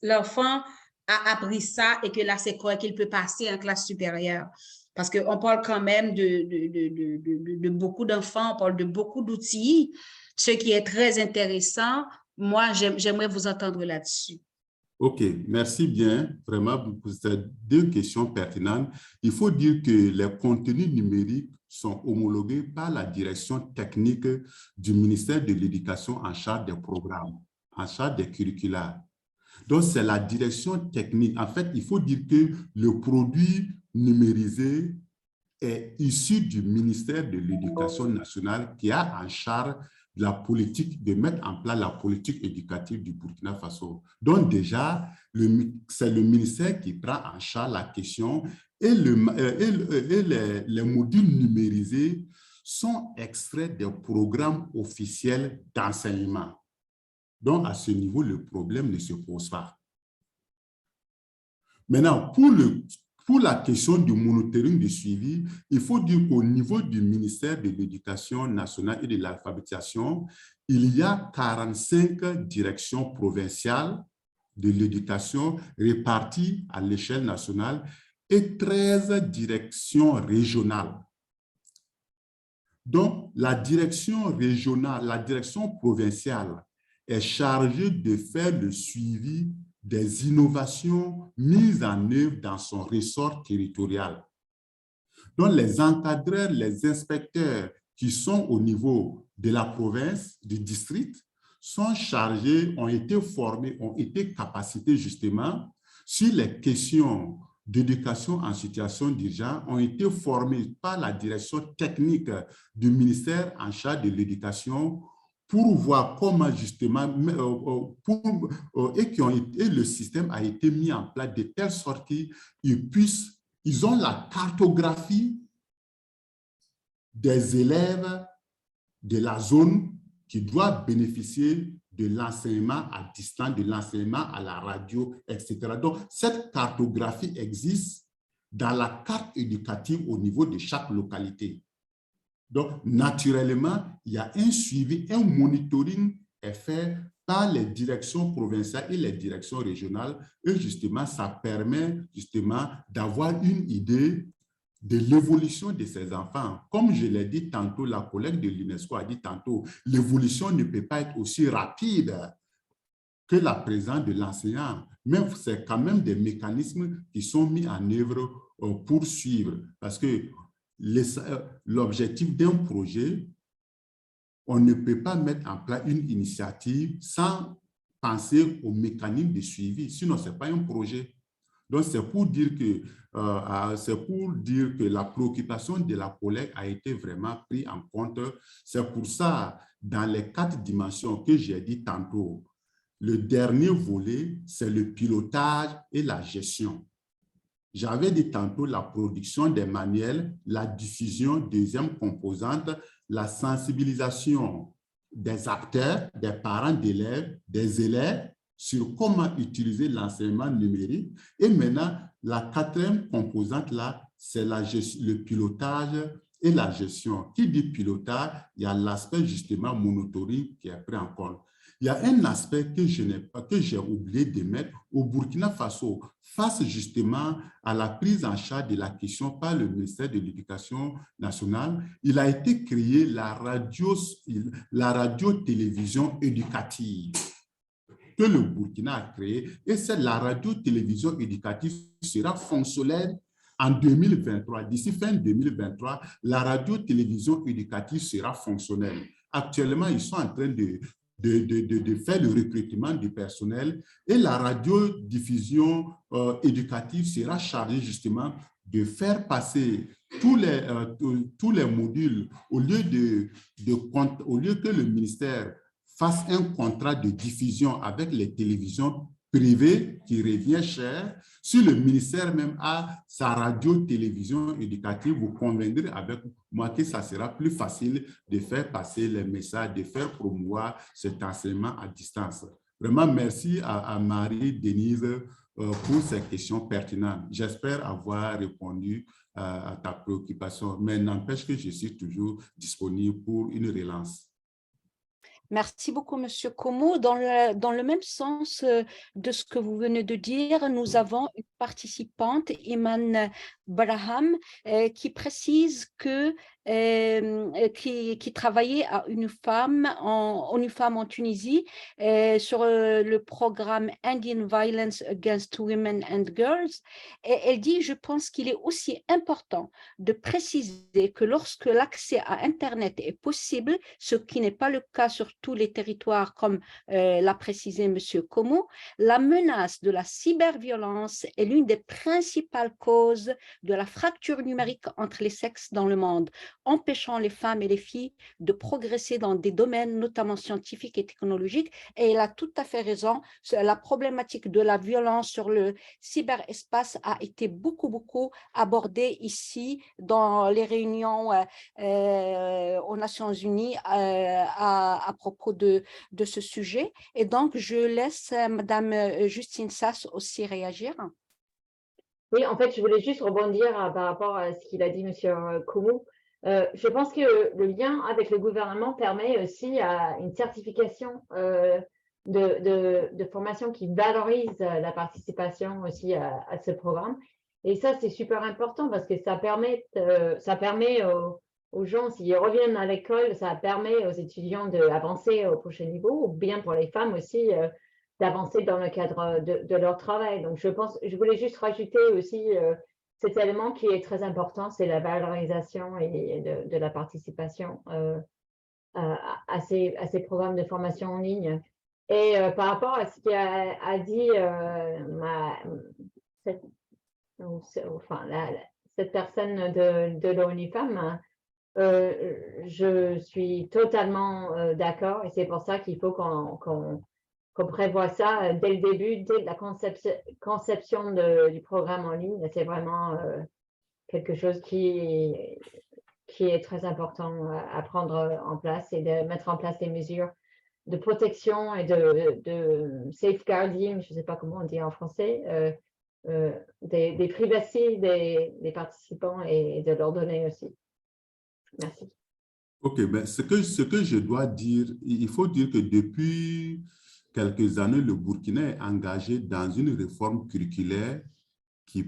l'enfant a appris ça et que là, c'est quoi qu'il peut passer en classe supérieure? Parce qu'on parle quand même de beaucoup d'enfants, on parle de beaucoup d'outils, ce qui est très intéressant. Moi, j'aimerais vous entendre là-dessus. OK, merci bien vraiment pour ces deux questions pertinentes. Il faut dire que les contenus numériques sont homologués par la direction technique du ministère de l'Éducation en charge des programmes, en charge des curricula. Donc, c'est la direction technique. En fait, il faut dire que le produit numérisé est issu du ministère de l'Éducation nationale qui a en charge la politique, de mettre en place la politique éducative du Burkina Faso. Donc déjà, c'est le ministère qui prend en charge la question, et les modules numérisés sont extraits des programmes officiels d'enseignement. Donc à ce niveau, le problème ne se pose pas. Maintenant, pour la question du monitoring du suivi, il faut dire qu'au niveau du ministère de l'Éducation nationale et de l'alphabétisation, il y a 45 directions provinciales de l'éducation réparties à l'échelle nationale et 13 directions régionales. Donc, la direction régionale, la direction provinciale est chargée de faire le suivi des innovations mises en œuvre dans son ressort territorial. Donc, les encadreurs, les inspecteurs qui sont au niveau de la province, du district, sont chargés, ont été formés, ont été capacités justement sur les questions d'éducation en situation d'urgence, ont été formés par la direction technique du ministère en charge de l'éducation pour voir comment justement, et le système a été mis en place de telle sorte qu'ils ont la cartographie des élèves de la zone qui doivent bénéficier de l'enseignement à distance, de l'enseignement à la radio, etc. Donc, cette cartographie existe dans la carte éducative au niveau de chaque localité. Donc, naturellement, il y a un suivi, un monitoring est fait par les directions provinciales et les directions régionales. Et justement, ça permet justement d'avoir une idée de l'évolution de ces enfants. Comme je l'ai dit tantôt, la collègue de l'UNESCO a dit tantôt, l'évolution ne peut pas être aussi rapide que la présence de l'enseignant. Mais c'est quand même des mécanismes qui sont mis en œuvre pour suivre. Parce que l'objectif d'un projet, on ne peut pas mettre en place une initiative sans penser au mécanisme de suivi. Sinon, ce n'est pas un projet. Donc, c'est pour dire que la préoccupation de la collègue a été vraiment prise en compte. C'est pour ça, dans les 4 dimensions que j'ai dit tantôt, le dernier volet, c'est le pilotage et la gestion. J'avais dit tantôt la production des manuels, la diffusion, deuxième composante, la sensibilisation des acteurs, des parents d'élèves, des élèves sur comment utiliser l'enseignement numérique. Et maintenant, la 4e composante, là, c'est le pilotage et la gestion. Qui dit pilotage, il y a l'aspect justement monitoring qui est pris en compte. Il y a un aspect que j'ai oublié de mettre au Burkina Faso, face justement à la prise en charge de la question par le ministère de l'Éducation nationale. Il a été créé la radio-télévision éducative que le Burkina a créée. Et la radio-télévision éducative sera fonctionnelle en 2023. D'ici fin 2023, la radio-télévision éducative sera fonctionnelle. Actuellement, ils sont en train de faire le recrutement du personnel et la radiodiffusion éducative sera chargée justement de faire passer tous les modules au lieu que le ministère fasse un contrat de diffusion avec les télévisions privées qui revient cher. Si le ministère même a sa radio-télévision éducative, vous conviendrez avec moi que ça sera plus facile de faire passer les messages, de faire promouvoir cet enseignement à distance. Vraiment, merci à Marie-Denise pour ces questions pertinentes. J'espère avoir répondu à ta préoccupation, mais n'empêche que je suis toujours disponible pour une relance. Merci beaucoup, Monsieur Komo. Dans le même sens de ce que vous venez de dire, nous avons une participante, Iman Braham, qui précise que qui travaillait à UNIFAM en Tunisie sur le programme Ending Violence Against Women and Girls. Et elle dit, je pense qu'il est aussi important de préciser que lorsque l'accès à Internet est possible, ce qui n'est pas le cas sur tous les territoires, comme l'a précisé M. Komo, la menace de la cyberviolence est l'une des principales causes de la fracture numérique entre les sexes dans le monde, empêchant les femmes et les filles de progresser dans des domaines notamment scientifiques et technologiques. Et elle a tout à fait raison, la problématique de la violence sur le cyberespace a été beaucoup abordée ici dans les réunions aux Nations Unies à propos de ce sujet. Et donc, je laisse Madame Justine Sass aussi réagir. Oui, en fait, je voulais juste rebondir par rapport à ce qu'il a dit Monsieur Komo. Je pense que le lien avec le gouvernement permet aussi une certification de formation qui valorise la participation aussi à ce programme. Et ça, c'est super important parce que ça permet aux gens, s'ils reviennent à l'école, ça permet aux étudiants d'avancer au prochain niveau, ou bien pour les femmes aussi, d'avancer dans le cadre de leur travail. Donc, je voulais juste rajouter aussi cet élément qui est très important, c'est la valorisation et de la participation à ces programmes de formation en ligne. Et par rapport à ce qu'a dit cette personne de l'ONU-Femmes, je suis totalement d'accord et c'est pour ça qu'il faut qu'on prévoit ça dès le début, dès la conception du programme en ligne. C'est vraiment quelque chose qui est très important à prendre en place et de mettre en place des mesures. protection et de safeguarding, je ne sais pas comment on dit en français, des privacy des participants et de leur donner aussi. Merci. OK, ben ce que je dois dire, il faut dire que depuis quelques années, le Burkina est engagé dans une réforme curriculaire qui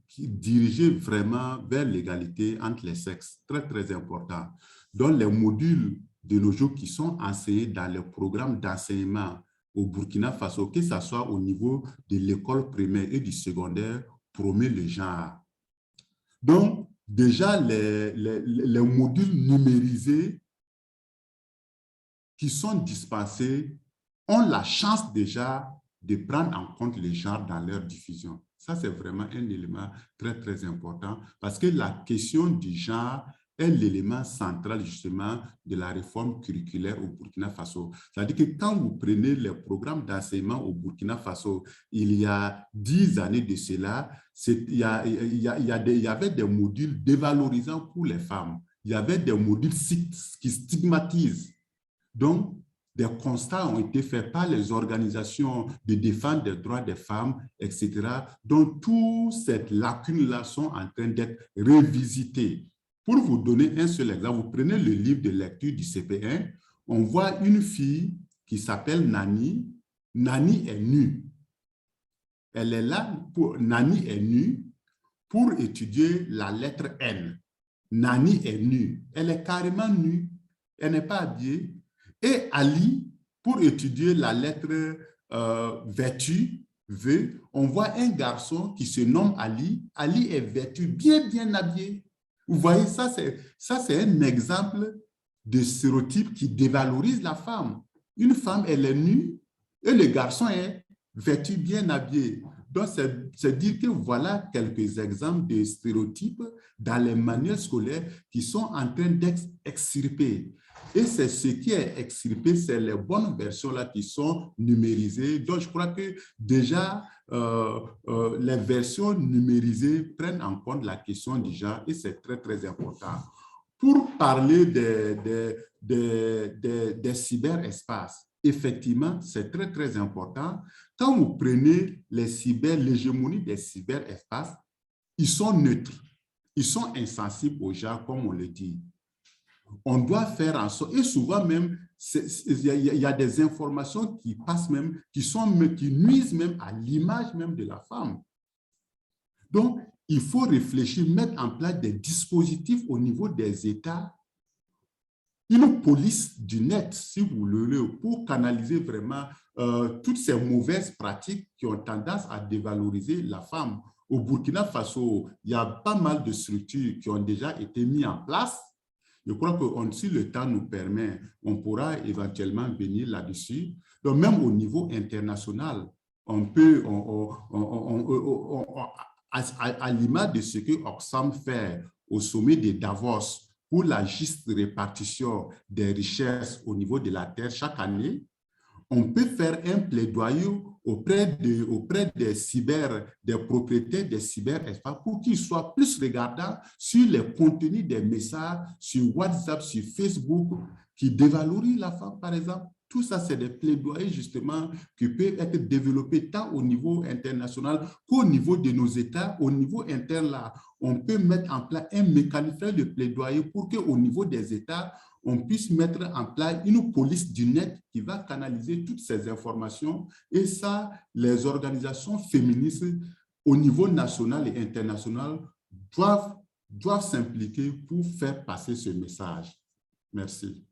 qui dirige vraiment vers l'égalité entre les sexes, très, très important. Donc, les modules de nos jours qui sont enseignés dans les programmes d'enseignement au Burkina Faso, que ce soit au niveau de l'école primaire et du secondaire, promet le genre. Donc, déjà, les modules numérisés qui sont dispensés ont la chance déjà de prendre en compte le genre dans leur diffusion. Ça, c'est vraiment un élément très, très important parce que la question du genre est l'élément central justement de la réforme curriculaire au Burkina Faso. C'est-à-dire que quand vous prenez les programmes d'enseignement au Burkina Faso, il y a 10 années de cela, il y avait des modules dévalorisants pour les femmes. Il y avait des modules qui stigmatisent. Donc, des constats ont été faits par les organisations de défense des droits des femmes, etc. Donc, toutes ces lacunes-là sont en train d'être revisitées. Pour vous donner un seul exemple, vous prenez le livre de lecture du CP1, on voit une fille qui s'appelle Nani. Nani est nue. Elle est là, Nani est nue pour étudier la lettre N. Nani est nue. Elle est carrément nue. Elle n'est pas habillée. Et Ali, pour étudier la lettre vêtue, V, on voit un garçon qui se nomme Ali. Ali est vêtu, bien, bien habillé. Vous voyez, ça c'est un exemple de stéréotype qui dévalorise la femme. Une femme, elle est nue et le garçon est vêtu, bien habillé. Donc, c'est dire que voilà quelques exemples de stéréotypes dans les manuels scolaires qui sont en train d'être extirpés. Et c'est ce qui est extirpé, c'est les bonnes versions-là qui sont numérisées. Donc, je crois que déjà, les versions numérisées prennent en compte la question du genre et c'est très, très important. Pour parler des cyberespaces, effectivement, c'est très, très important. Quand vous prenez l'hégémonie des cyberespaces, ils sont neutres, ils sont insensibles au genre, comme on le dit. On doit faire en sorte, et souvent même, il y a des informations qui passent même, qui nuisent même à l'image même de la femme. Donc, il faut réfléchir, mettre en place des dispositifs au niveau des États, une police du net, si vous voulez, pour canaliser vraiment toutes ces mauvaises pratiques qui ont tendance à dévaloriser la femme. Au Burkina Faso, il y a pas mal de structures qui ont déjà été mises en place. Je crois que si le temps nous permet, on pourra éventuellement venir là-dessus. Donc, même au niveau international, on peut, à l'image de ce que Oxfam fait au sommet de Davos pour la juste répartition des richesses au niveau de la Terre chaque année, on peut faire un plaidoyer auprès des propriétaires des cyberespaces pour qu'ils soient plus regardants sur les contenus des messages sur WhatsApp, sur Facebook, qui dévalorisent la femme, par exemple. Tout ça, c'est des plaidoyers justement qui peuvent être développés tant au niveau international qu'au niveau de nos États. Au niveau interne, là, on peut mettre en place un mécanisme de plaidoyer pour qu'au niveau des États, on puisse mettre en place une police du net qui va canaliser toutes ces informations. Et ça, les organisations féministes au niveau national et international doivent s'impliquer pour faire passer ce message. Merci.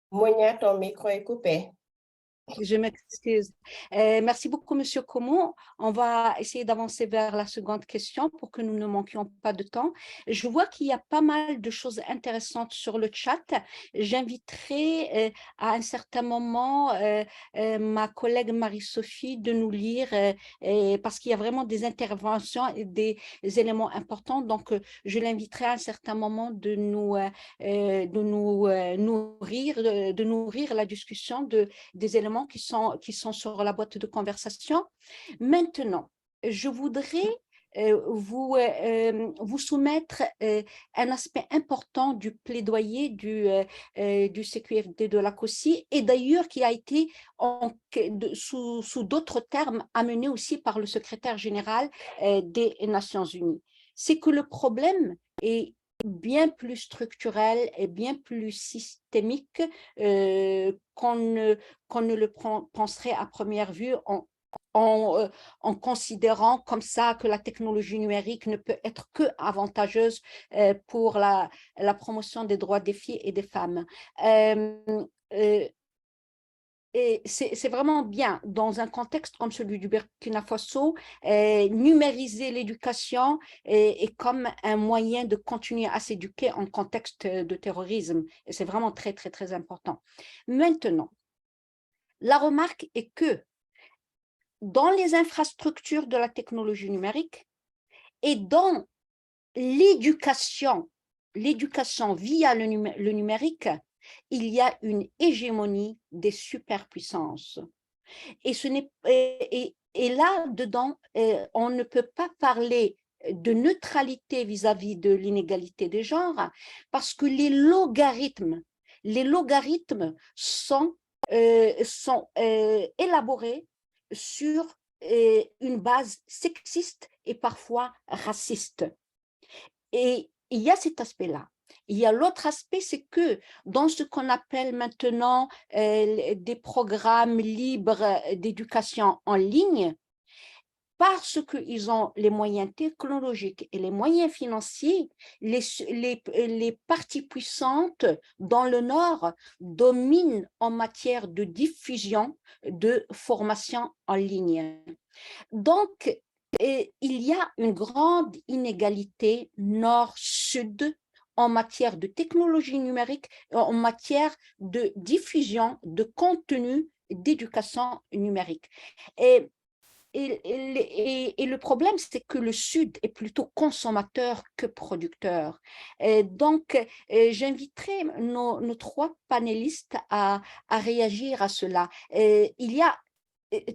Mounia, ton micro est coupé. Je m'excuse. Merci beaucoup, Monsieur Komou. On va essayer d'avancer vers la seconde question pour que nous ne manquions pas de temps. Je vois qu'il y a pas mal de choses intéressantes sur le chat. J'inviterai à un certain moment ma collègue Marie-Sophie de nous lire parce qu'il y a vraiment des interventions et des éléments importants. Donc, je l'inviterai à un certain moment de nourrir la discussion des éléments qui sont sur la boîte de conversation. Maintenant, je voudrais vous soumettre un aspect important du plaidoyer du CQFD de la COSI, et d'ailleurs qui a été sous d'autres termes amené aussi par le secrétaire général des Nations Unies. C'est que le problème est bien plus structurel et bien plus systémique qu'on ne le penserait à première vue en considérant comme ça que la technologie numérique ne peut être que avantageuse pour la promotion des droits des filles et des femmes. Et c'est vraiment bien, dans un contexte comme celui du Burkina Faso, numériser l'éducation est comme un moyen de continuer à s'éduquer en contexte de terrorisme. Et c'est vraiment très, très, très important. Maintenant, la remarque est que dans les infrastructures de la technologie numérique et dans l'éducation via le numérique, il y a une hégémonie des superpuissances. Et là-dedans, on ne peut pas parler de neutralité vis-à-vis de l'inégalité des genres parce que les logarithmes sont élaborés sur une base sexiste et parfois raciste. Et il y a cet aspect-là. Il y a l'autre aspect, c'est que dans ce qu'on appelle maintenant des programmes libres d'éducation en ligne, parce qu'ils ont les moyens technologiques et les moyens financiers, les parties puissantes dans le Nord dominent en matière de diffusion de formation en ligne. Donc, il y a une grande inégalité nord-sud en matière de technologie numérique, en matière de diffusion de contenu d'éducation numérique. Et le problème, c'est que le Sud est plutôt consommateur que producteur. Donc, j'inviterai nos trois panélistes à réagir à cela. Il y a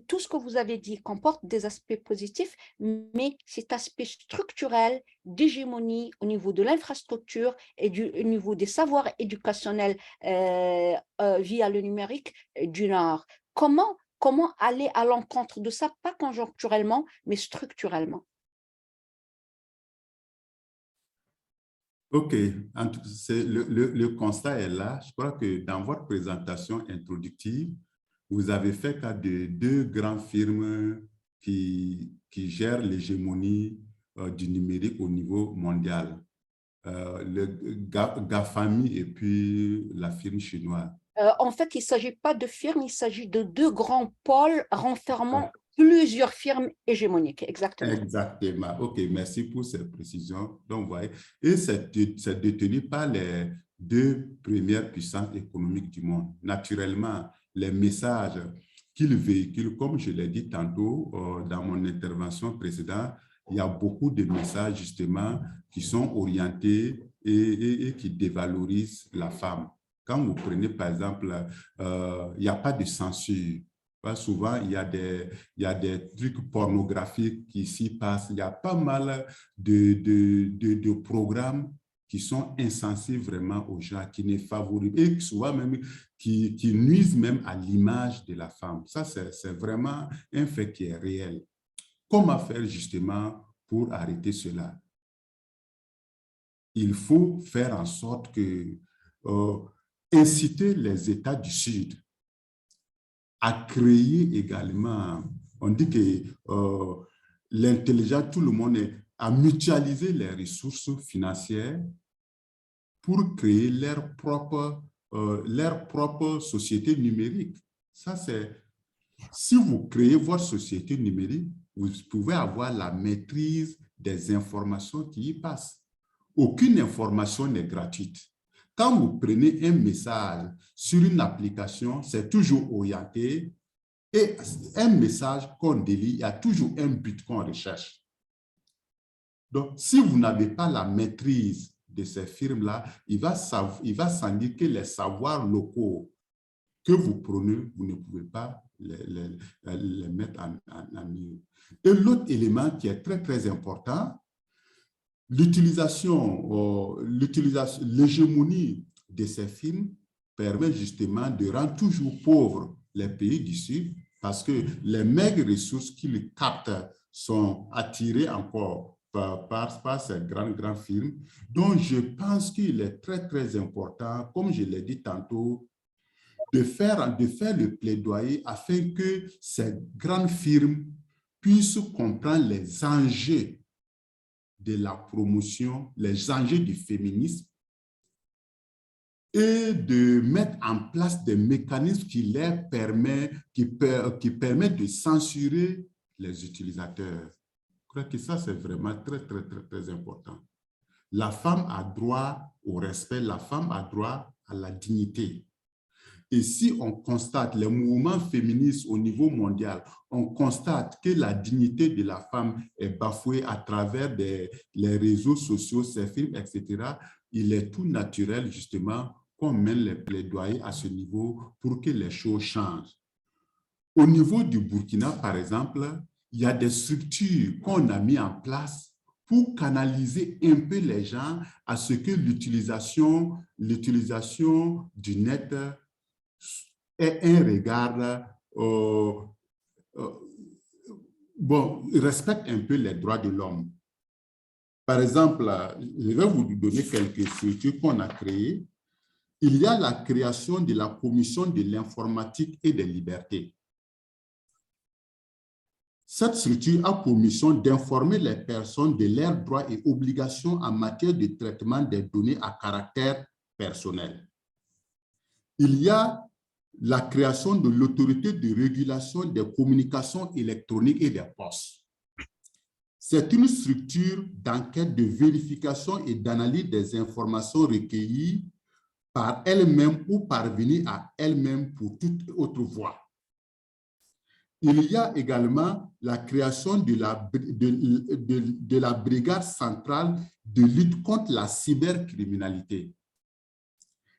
tout ce que vous avez dit comporte des aspects positifs, mais cet aspect structurel d'hégémonie au niveau de l'infrastructure et au niveau des savoirs éducationnels via le numérique du Nord. Comment aller à l'encontre de ça, pas conjoncturellement, mais structurellement? OK, le constat est là. Je crois que dans votre présentation introductive, vous avez fait cas de deux grandes firmes qui gèrent l'hégémonie du numérique au niveau mondial, le GAFAMI et puis la firme chinoise. En fait, il ne s'agit pas de firmes, il s'agit de deux grands pôles renfermant plusieurs firmes hégémoniques, exactement. Exactement. OK, merci pour cette précision. Donc, vous voyez, et c'est détenu par les deux premières puissances économiques du monde. Naturellement, les messages qu'ils véhiculent, comme je l'ai dit tantôt dans mon intervention précédente, il y a beaucoup de messages justement qui sont orientés et qui dévalorisent la femme. Quand vous prenez par exemple, il n'y a pas de censure. Souvent, il y a des trucs pornographiques qui s'y passent. Il y a pas mal de programmes qui sont insensés vraiment aux gens, qui ne favorisent, et souvent même qui nuisent même à l'image de la femme. Ça, c'est vraiment un fait qui est réel. Comment faire justement pour arrêter cela? Il faut faire en sorte que inciter les États du Sud à créer également, on dit que l'intelligence, tout le monde a mutualisé les ressources financières pour créer leur propre société numérique. Ça, c'est, si vous créez votre société numérique, vous pouvez avoir la maîtrise des informations qui y passent. Aucune information n'est gratuite. Quand vous prenez un message sur une application, c'est toujours orienté et un message qu'on délie, il y a toujours un but qu'on recherche. Donc, si vous n'avez pas la maîtrise de ces firmes-là, il va sans dire que les savoirs locaux que vous prenez, vous ne pouvez pas les mettre en mieux. Et l'autre élément qui est très, très important, l'hégémonie de ces films permet justement de rendre toujours pauvres les pays du Sud parce que les maigres ressources qu'ils captent sont attirées encore par ces grands films. Donc, je pense qu'il est très, très important, comme je l'ai dit tantôt, de faire le plaidoyer afin que ces grandes firmes puissent comprendre les enjeux de la promotion, les enjeux du féminisme et de mettre en place des mécanismes qui permettent de censurer les utilisateurs. Je crois que ça, c'est vraiment très, très, très, très important. La femme a droit au respect, la femme a droit à la dignité. Et si on constate les mouvements féministes au niveau mondial, on constate que la dignité de la femme est bafouée à travers les réseaux sociaux, ces films, etc., il est tout naturel, justement, qu'on mène les plaidoyers à ce niveau pour que les choses changent. Au niveau du Burkina, par exemple, il y a des structures qu'on a mis en place pour canaliser un peu les gens à ce que l'utilisation du net ait un regard, respecte un peu les droits de l'homme. Par exemple, je vais vous donner quelques structures qu'on a créées. Il y a la création de la Commission de l'informatique et des libertés. Cette structure a pour mission d'informer les personnes de leurs droits et obligations en matière de traitement des données à caractère personnel. Il y a la création de l'autorité de régulation des communications électroniques et des postes. C'est une structure d'enquête, de vérification et d'analyse des informations recueillies par elle-même ou parvenir à elle-même pour toute autre voie. Il y a également la création de la brigade centrale de lutte contre la cybercriminalité.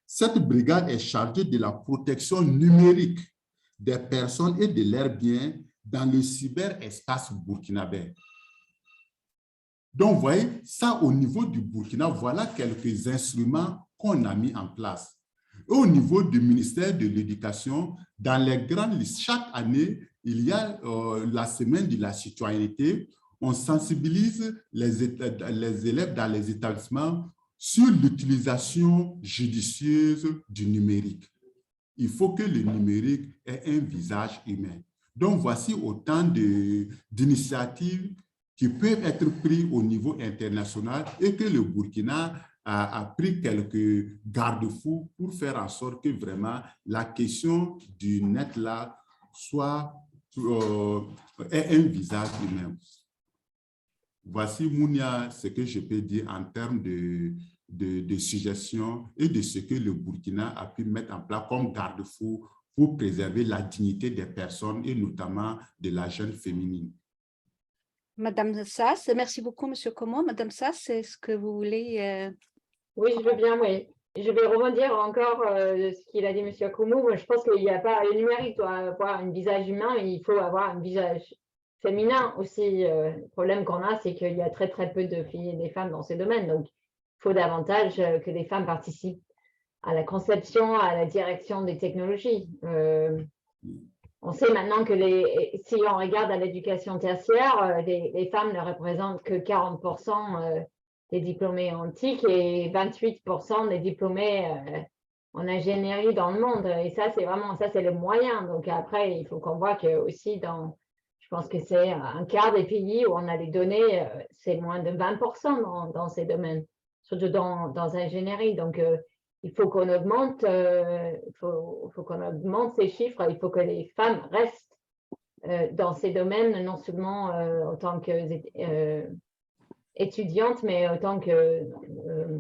Cette brigade est chargée de la protection numérique des personnes et de leurs biens dans le cyberespace burkinabé. Donc, vous voyez, ça au niveau du Burkina, voilà quelques instruments qu'on a mis en place. Et au niveau du ministère de l'Éducation, dans les grandes listes, chaque année, il y a la semaine de la citoyenneté. On sensibilise les élèves dans les établissements sur l'utilisation judicieuse du numérique. Il faut que le numérique ait un visage humain. Donc, voici autant d'initiatives qui peuvent être prises au niveau international et que le Burkina a pris quelques garde-fous pour faire en sorte que vraiment la question du net là ait un visage humain. Voici, Mounia, ce que je peux dire en termes de suggestions et de ce que le Burkina a pu mettre en place comme garde-fou pour préserver la dignité des personnes et notamment de la jeune féminine. Madame Sass, merci beaucoup, Monsieur Komo. Madame Sass, est-ce que vous voulez… Oui, je veux bien, oui. Je vais rebondir encore de ce qu'il a dit Monsieur Koumou. Je pense qu'il n'y a pas le numérique doit avoir un visage humain, il faut avoir un visage féminin aussi. Le problème qu'on a, c'est qu'il y a très peu de filles et des femmes dans ces domaines. Donc, il faut davantage que des femmes participent à la conception, à la direction des technologies. On sait maintenant que si on regarde à l'éducation tertiaire, les femmes ne représentent que 40% des diplômés en TIC et 28% des diplômés en ingénierie dans le monde. Et ça, c'est vraiment, ça, c'est le moyen. Donc après, il faut qu'on voit que aussi je pense que c'est un quart des pays où on a les données, c'est moins de 20% dans ces domaines, surtout dans l'ingénierie. Donc, il faut qu'on augmente, faut qu'on augmente ces chiffres. Il faut que les femmes restent dans ces domaines, non seulement en tant qu'étudiantes, mais en tant que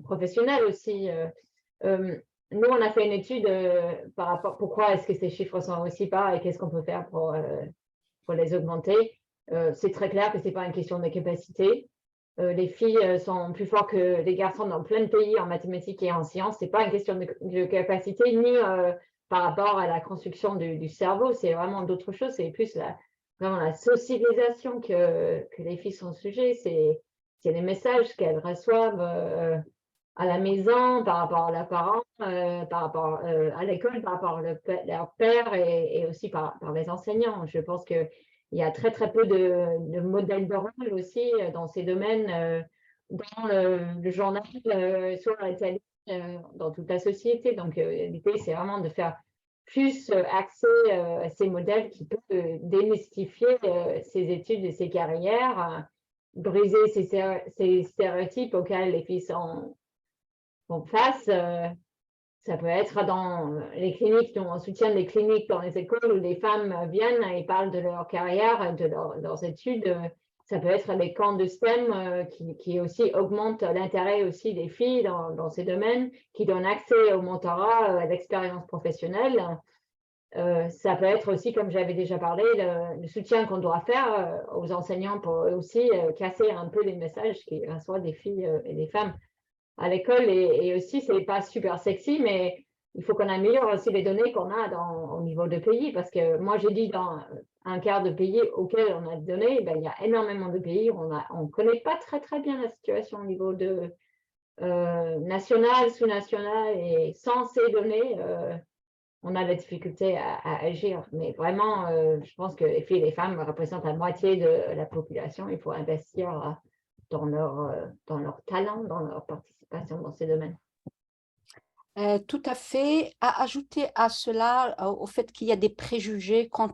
professionnelles aussi. Nous, on a fait une étude par rapport à pourquoi est-ce que ces chiffres sont aussi bas et qu'est-ce qu'on peut faire pour les augmenter. C'est très clair que ce n'est pas une question de capacité. Les filles sont plus fortes que les garçons dans plein de pays en mathématiques et en sciences. Ce n'est pas une question de capacité ni par rapport à la construction du cerveau, c'est vraiment d'autres choses, c'est plus vraiment la socialisation que les filles sont sujets, c'est les messages qu'elles reçoivent à la maison, par rapport à leurs parents, par rapport à l'école, par rapport à leur père et aussi par les enseignants. Je pense qu'il y a très, très peu de modèles de rôle aussi dans ces domaines, dans le journal, sur la télé, dans toute la société. Donc, l'idée, c'est vraiment de faire plus accès à ces modèles qui peuvent démystifier ces études et ces carrières, briser ces stéréotypes auxquels les filles sont face. Ça peut être dans les cliniques, on soutient des cliniques dans les écoles où les femmes viennent et parlent de leur carrière, de leurs études. Ça peut être des camps de STEM qui aussi augmentent l'intérêt aussi des filles dans ces domaines, qui donnent accès au mentorat, à l'expérience professionnelle. Ça peut être aussi, comme j'avais déjà parlé, le soutien qu'on doit faire aux enseignants pour aussi casser un peu les messages qu'ils reçoivent des filles et des femmes à l'école. Et aussi, c'est pas super sexy, mais il faut qu'on améliore aussi les données qu'on a au niveau de pays, parce que moi, j'ai dit dans un quart de pays auxquels on a des données, ben, il y a énormément de pays où on connaît pas très, très bien la situation au niveau de national, sous-national, et sans ces données, on a la difficulté à agir. Mais vraiment, je pense que les filles et les femmes représentent la moitié de la population. Il faut investir dans leur talent, dans leur participation dans ces domaines. Tout à fait. À ajouter à cela, au fait qu'il y a des préjugés quant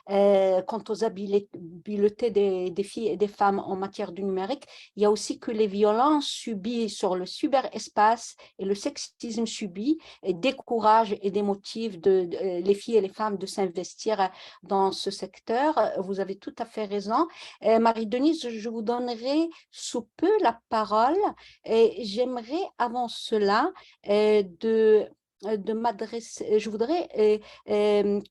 aux habiletés des filles et des femmes en matière du numérique, il y a aussi que les violences subies sur le cyberespace et le sexisme subi découragent et démotivent les filles et les femmes de s'investir dans ce secteur. Vous avez tout à fait raison. Marie-Denise, je vous donnerai sous peu la parole et j'aimerais avant cela de m'adresser, je voudrais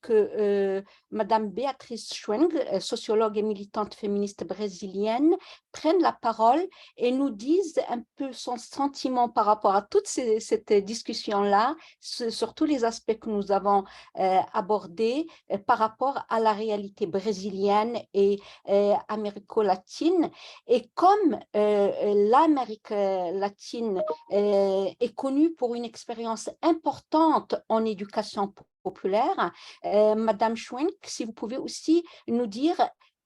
que Madame Béatrice Schwenk, sociologue et militante féministe brésilienne, prenne la parole et nous dise un peu son sentiment par rapport à toute cette discussion-là, sur tous les aspects que nous avons abordés par rapport à la réalité brésilienne et américo-latine. Et comme l'Amérique latine est connue pour une expérience importante en éducation populaire, Madame Schwenk, si vous pouvez aussi nous dire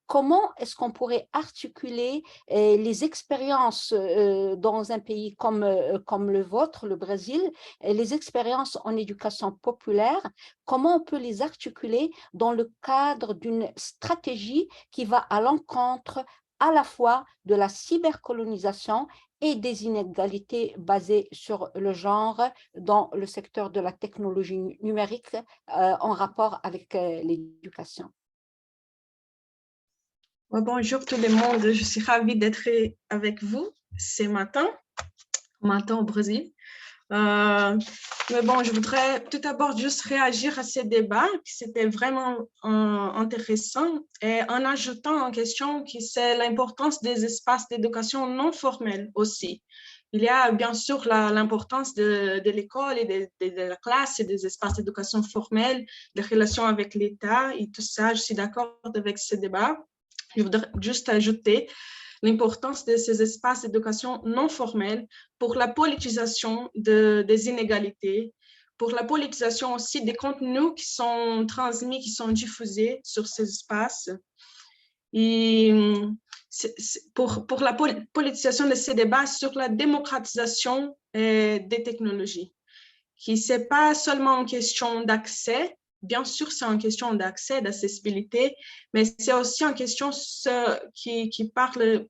comment est-ce qu'on pourrait articuler les expériences dans un pays comme le vôtre, le Brésil, les expériences en éducation populaire, comment on peut les articuler dans le cadre d'une stratégie qui va à l'encontre à la fois de la cybercolonisation et des inégalités basées sur le genre dans le secteur de la technologie numérique en rapport avec l'éducation. Bonjour tout le monde, je suis ravie d'être avec vous ce matin au Brésil. Mais bon, je voudrais tout d'abord juste réagir à ce débat, qui c'était vraiment intéressant, et en ajoutant en question que c'est l'importance des espaces d'éducation non formels aussi. Il y a bien sûr l'importance de l'école et de la classe et des espaces d'éducation formels, des relations avec l'État et tout ça. Je suis d'accord avec ce débat. Je voudrais juste ajouter l'importance de ces espaces d'éducation non formels pour la politisation des inégalités, pour la politisation aussi des contenus qui sont transmis, qui sont diffusés sur ces espaces. Et pour la politisation de ces débats sur la démocratisation des technologies, qui ce n'est pas seulement une question d'accès. Bien sûr, c'est une question d'accès, d'accessibilité, mais c'est aussi une question qui parle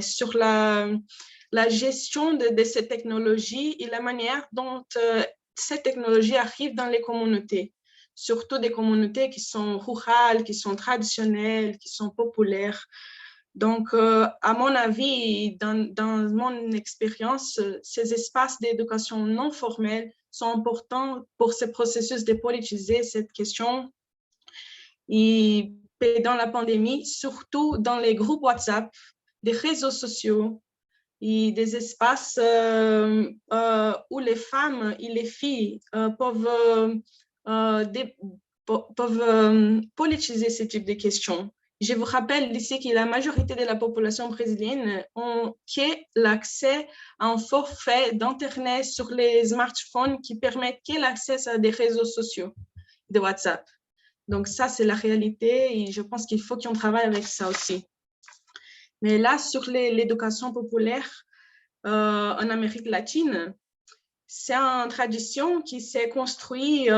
sur la gestion de ces technologies et la manière dont ces technologies arrivent dans les communautés, surtout des communautés qui sont rurales, qui sont traditionnelles, qui sont populaires. Donc, à mon avis, dans mon expérience, ces espaces d'éducation non formels sont importants pour ce processus de politiser cette question. Et dans la pandémie, surtout dans les groupes WhatsApp, des réseaux sociaux et des espaces où les femmes et les filles peuvent peuvent politiser ce type de questions. Je vous rappelle ici que la majorité de la population brésilienne ont l'accès à un forfait d'Internet sur les smartphones qui permettent l'accès à des réseaux sociaux de WhatsApp. Donc ça, c'est la réalité et je pense qu'il faut qu'on travaille avec ça aussi. Mais là, sur l'éducation populaire en Amérique latine, c'est une tradition qui s'est construite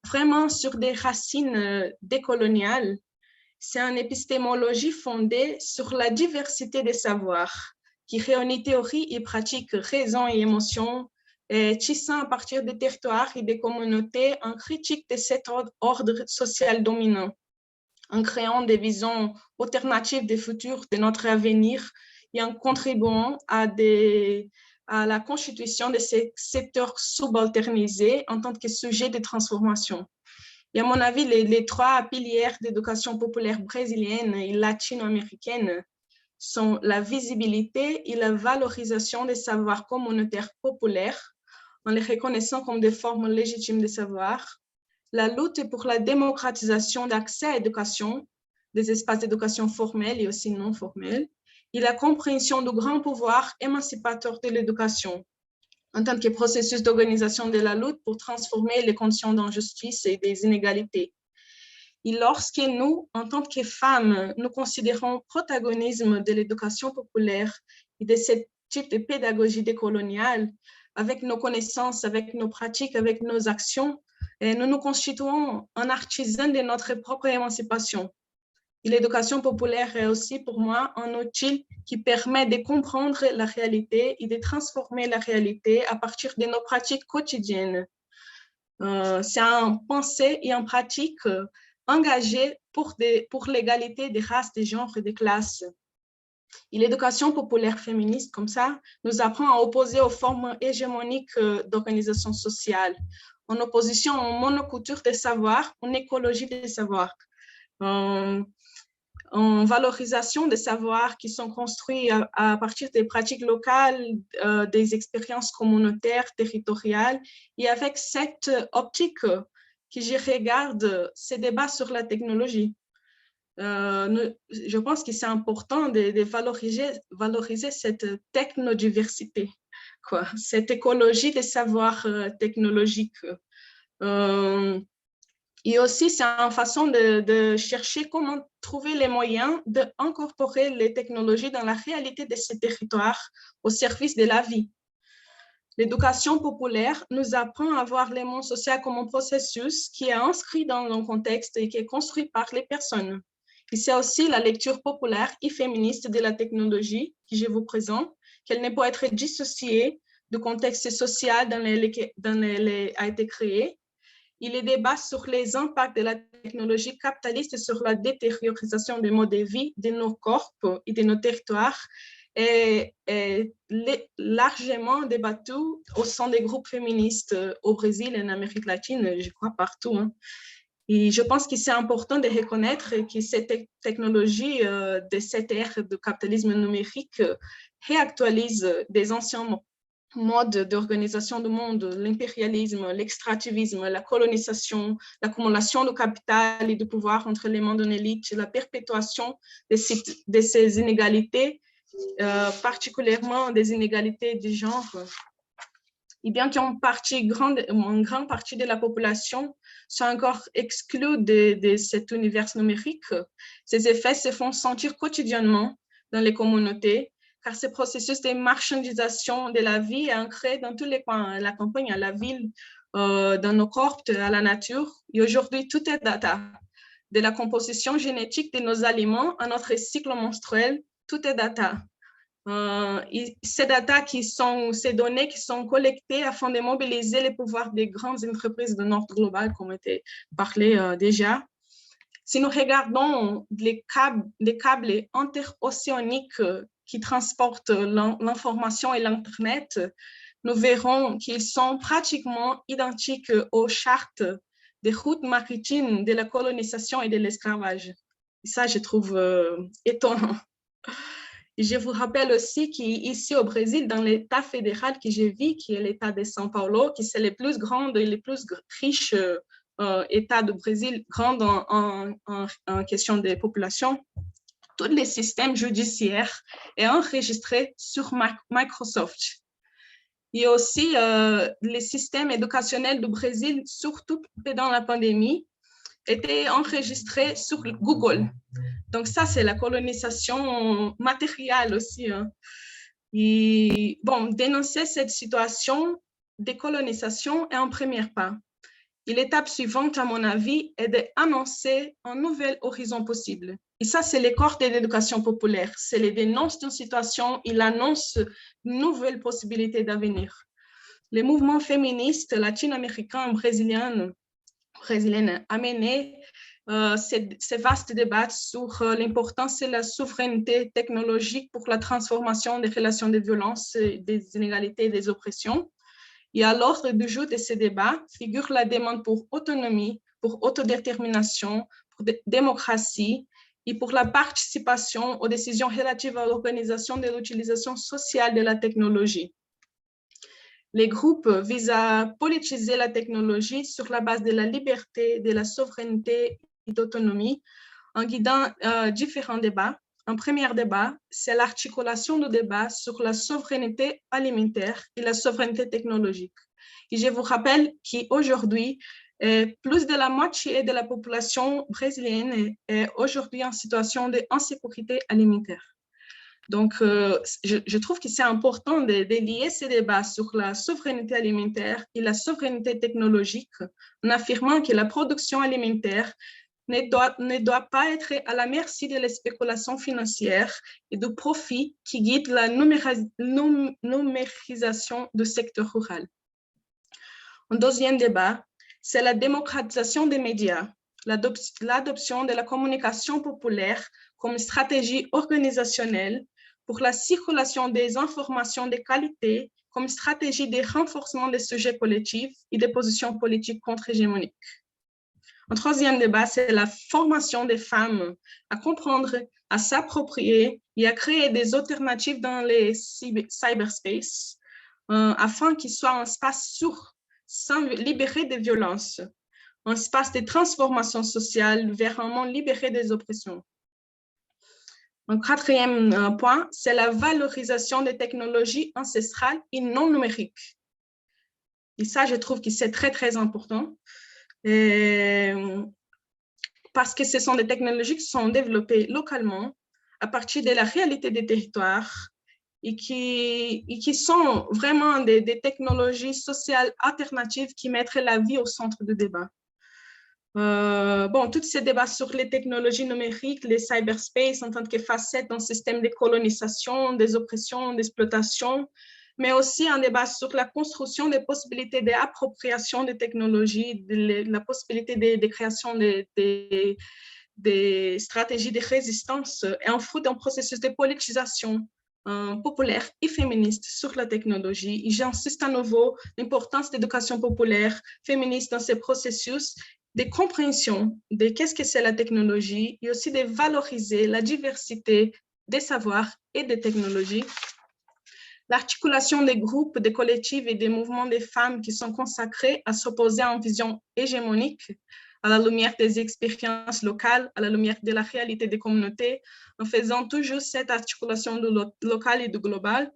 vraiment sur des racines décoloniales. C'est une épistémologie fondée sur la diversité des savoirs, qui réunit théorie et pratique, raison et émotion, tissant à partir des territoires et des communautés en critique de cet ordre social dominant, en créant des visions alternatives des futurs de notre avenir et en contribuant à la constitution de ces secteurs subalternisés en tant que sujet de transformation. Et à mon avis, les trois piliers d'éducation populaire brésilienne et latino-américaine sont la visibilité et la valorisation des savoirs communautaires populaires en les reconnaissant comme des formes légitimes de savoir, la lutte pour la démocratisation d'accès à l'éducation, des espaces d'éducation formels et aussi non formels, et la compréhension du grand pouvoir émancipateur de l'éducation en tant que processus d'organisation de la lutte pour transformer les conditions d'injustice et des inégalités. Et lorsque nous, en tant que femmes, nous considérons protagonisme de l'éducation populaire et de ce type de pédagogie décoloniale, avec nos connaissances, avec nos pratiques, avec nos actions, nous nous constituons un artisan de notre propre émancipation. L'éducation populaire est aussi pour moi un outil qui permet de comprendre la réalité et de transformer la réalité à partir de nos pratiques quotidiennes. C'est un pensée et une pratique engagée pour l'égalité des races, des genres et des classes. Et l'éducation populaire féministe, comme ça, nous apprend à opposer aux formes hégémoniques d'organisation sociale, en opposition aux monocultures des savoirs, en écologie des savoirs. En valorisation des savoirs qui sont construits à partir des pratiques locales, des expériences communautaires, territoriales, et avec cette optique que je regarde ces débats sur la technologie. Je pense que c'est important de valoriser cette technodiversité, cette écologie des savoirs technologiques. Et aussi, c'est une façon de chercher comment trouver les moyens d'incorporer les technologies dans la réalité de ces territoires au service de la vie. L'éducation populaire nous apprend à voir le monde social comme un processus qui est inscrit dans un contexte et qui est construit par les personnes. Et c'est aussi la lecture populaire et féministe de la technologie que je vous présente, qu'elle ne peut être dissociée du contexte social dans lequel a été créée. Et les débats sur les impacts de la technologie capitaliste sur la détériorisation des modes de vie de nos corps et de nos territoires est largement débattu au sein des groupes féministes au Brésil et en Amérique latine, je crois partout. Et je pense que c'est important de reconnaître que cette technologie de cette ère de capitalisme numérique réactualise des anciens modes d'organisation du monde, l'impérialisme, l'extractivisme, la colonisation, l'accumulation du capital et du pouvoir entre les mondes en élite, la perpétuation de ces inégalités, particulièrement des inégalités de genre. Et bien qu'une grande partie de la population soit encore exclue de cet univers numérique, ces effets se font sentir quotidiennement dans les communautés, car ce processus de marchandisation de la vie est ancré dans tous les coins, à la campagne, à la ville, dans nos corps, à la nature. Et aujourd'hui, tout est data. De la composition génétique de nos aliments à notre cycle menstruel, tout est data. Et ces données qui sont collectées afin de mobiliser les pouvoirs des grandes entreprises de notre global, comme était parlé déjà. Si nous regardons les câbles interocéaniques qui transportent l'information et l'Internet, nous verrons qu'ils sont pratiquement identiques aux chartes des routes maritimes de la colonisation et de l'esclavage. Et ça, je trouve étonnant. Et je vous rappelle aussi qu'ici au Brésil, dans l'État fédéral que je vis, qui est l'État de São Paulo, qui c'est le plus grand et le plus riche État du Brésil, grand en question de population, tous les systèmes judiciaires sont enregistrés sur Microsoft. Il y a aussi les systèmes éducationnels du Brésil, surtout pendant la pandémie, étaient enregistrés sur Google. Donc ça, c'est la colonisation matérielle aussi. Hein. Et bon, dénoncer cette situation de colonisation est un premier pas. Et l'étape suivante, à mon avis, est d'annoncer un nouvel horizon possible. Et ça, c'est les corps de l'éducation populaire. C'est les dénonces d'une situation, il annonce une nouvelle possibilité d'avenir. Les mouvements féministes latino-américains, brésiliens a mené ces vastes débats sur l'importance de la souveraineté technologique pour la transformation des relations de violence, des inégalités et des oppressions. Et à l'ordre du jour de ces débats figure la demande pour autonomie, pour autodétermination, pour démocratie et pour la participation aux décisions relatives à l'organisation de l'utilisation sociale de la technologie. Les groupes visent à politiser la technologie sur la base de la liberté, de la souveraineté et d'autonomie en guidant différents débats. Un premier débat, c'est l'articulation du débat sur la souveraineté alimentaire et la souveraineté technologique. Et je vous rappelle qu'aujourd'hui, plus de la moitié de la population brésilienne est aujourd'hui en situation d'insécurité alimentaire. Donc, je trouve que c'est important de lier ces débats sur la souveraineté alimentaire et la souveraineté technologique en affirmant que la production alimentaire ne doit pas être à la merci de la spéculation financière et du profit qui guide la numérisation du secteur rural. Un deuxième débat, c'est la démocratisation des médias, l'adoption de la communication populaire comme stratégie organisationnelle pour la circulation des informations de qualité comme stratégie de renforcement des sujets collectifs et des positions politiques contre-hégémoniques. Un troisième débat, c'est la formation des femmes à comprendre, à s'approprier et à créer des alternatives dans les cyberspace afin qu'ils soient un espace sûr, sans libéré des violences, un espace de transformation sociale vers un monde libéré des oppressions. Un quatrième point, c'est la valorisation des technologies ancestrales et non numériques. Et ça, je trouve que c'est très, très important. Parce que ce sont des technologies qui sont développées localement à partir de la réalité des territoires et qui sont vraiment des technologies sociales alternatives qui mettent la vie au centre du débat. Tous ces débats sur les technologies numériques, les cyberspace en tant que facette d'un système de colonisation, des oppressions, d'exploitation, mais aussi un débat sur la construction des possibilités d'appropriation des technologies, la possibilité de création des stratégies de résistance et un fruit d'un processus de politisation populaire et féministe sur la technologie. Et j'insiste à nouveau l'importance de l'éducation populaire féministe dans ces processus de compréhension de qu'est-ce que c'est la technologie et aussi de valoriser la diversité des savoirs et des technologies. L'articulation des groupes, des collectifs et des mouvements des femmes qui sont consacrés à s'opposer à une vision hégémonique, à la lumière des expériences locales, à la lumière de la réalité des communautés, en faisant toujours cette articulation du local et du global.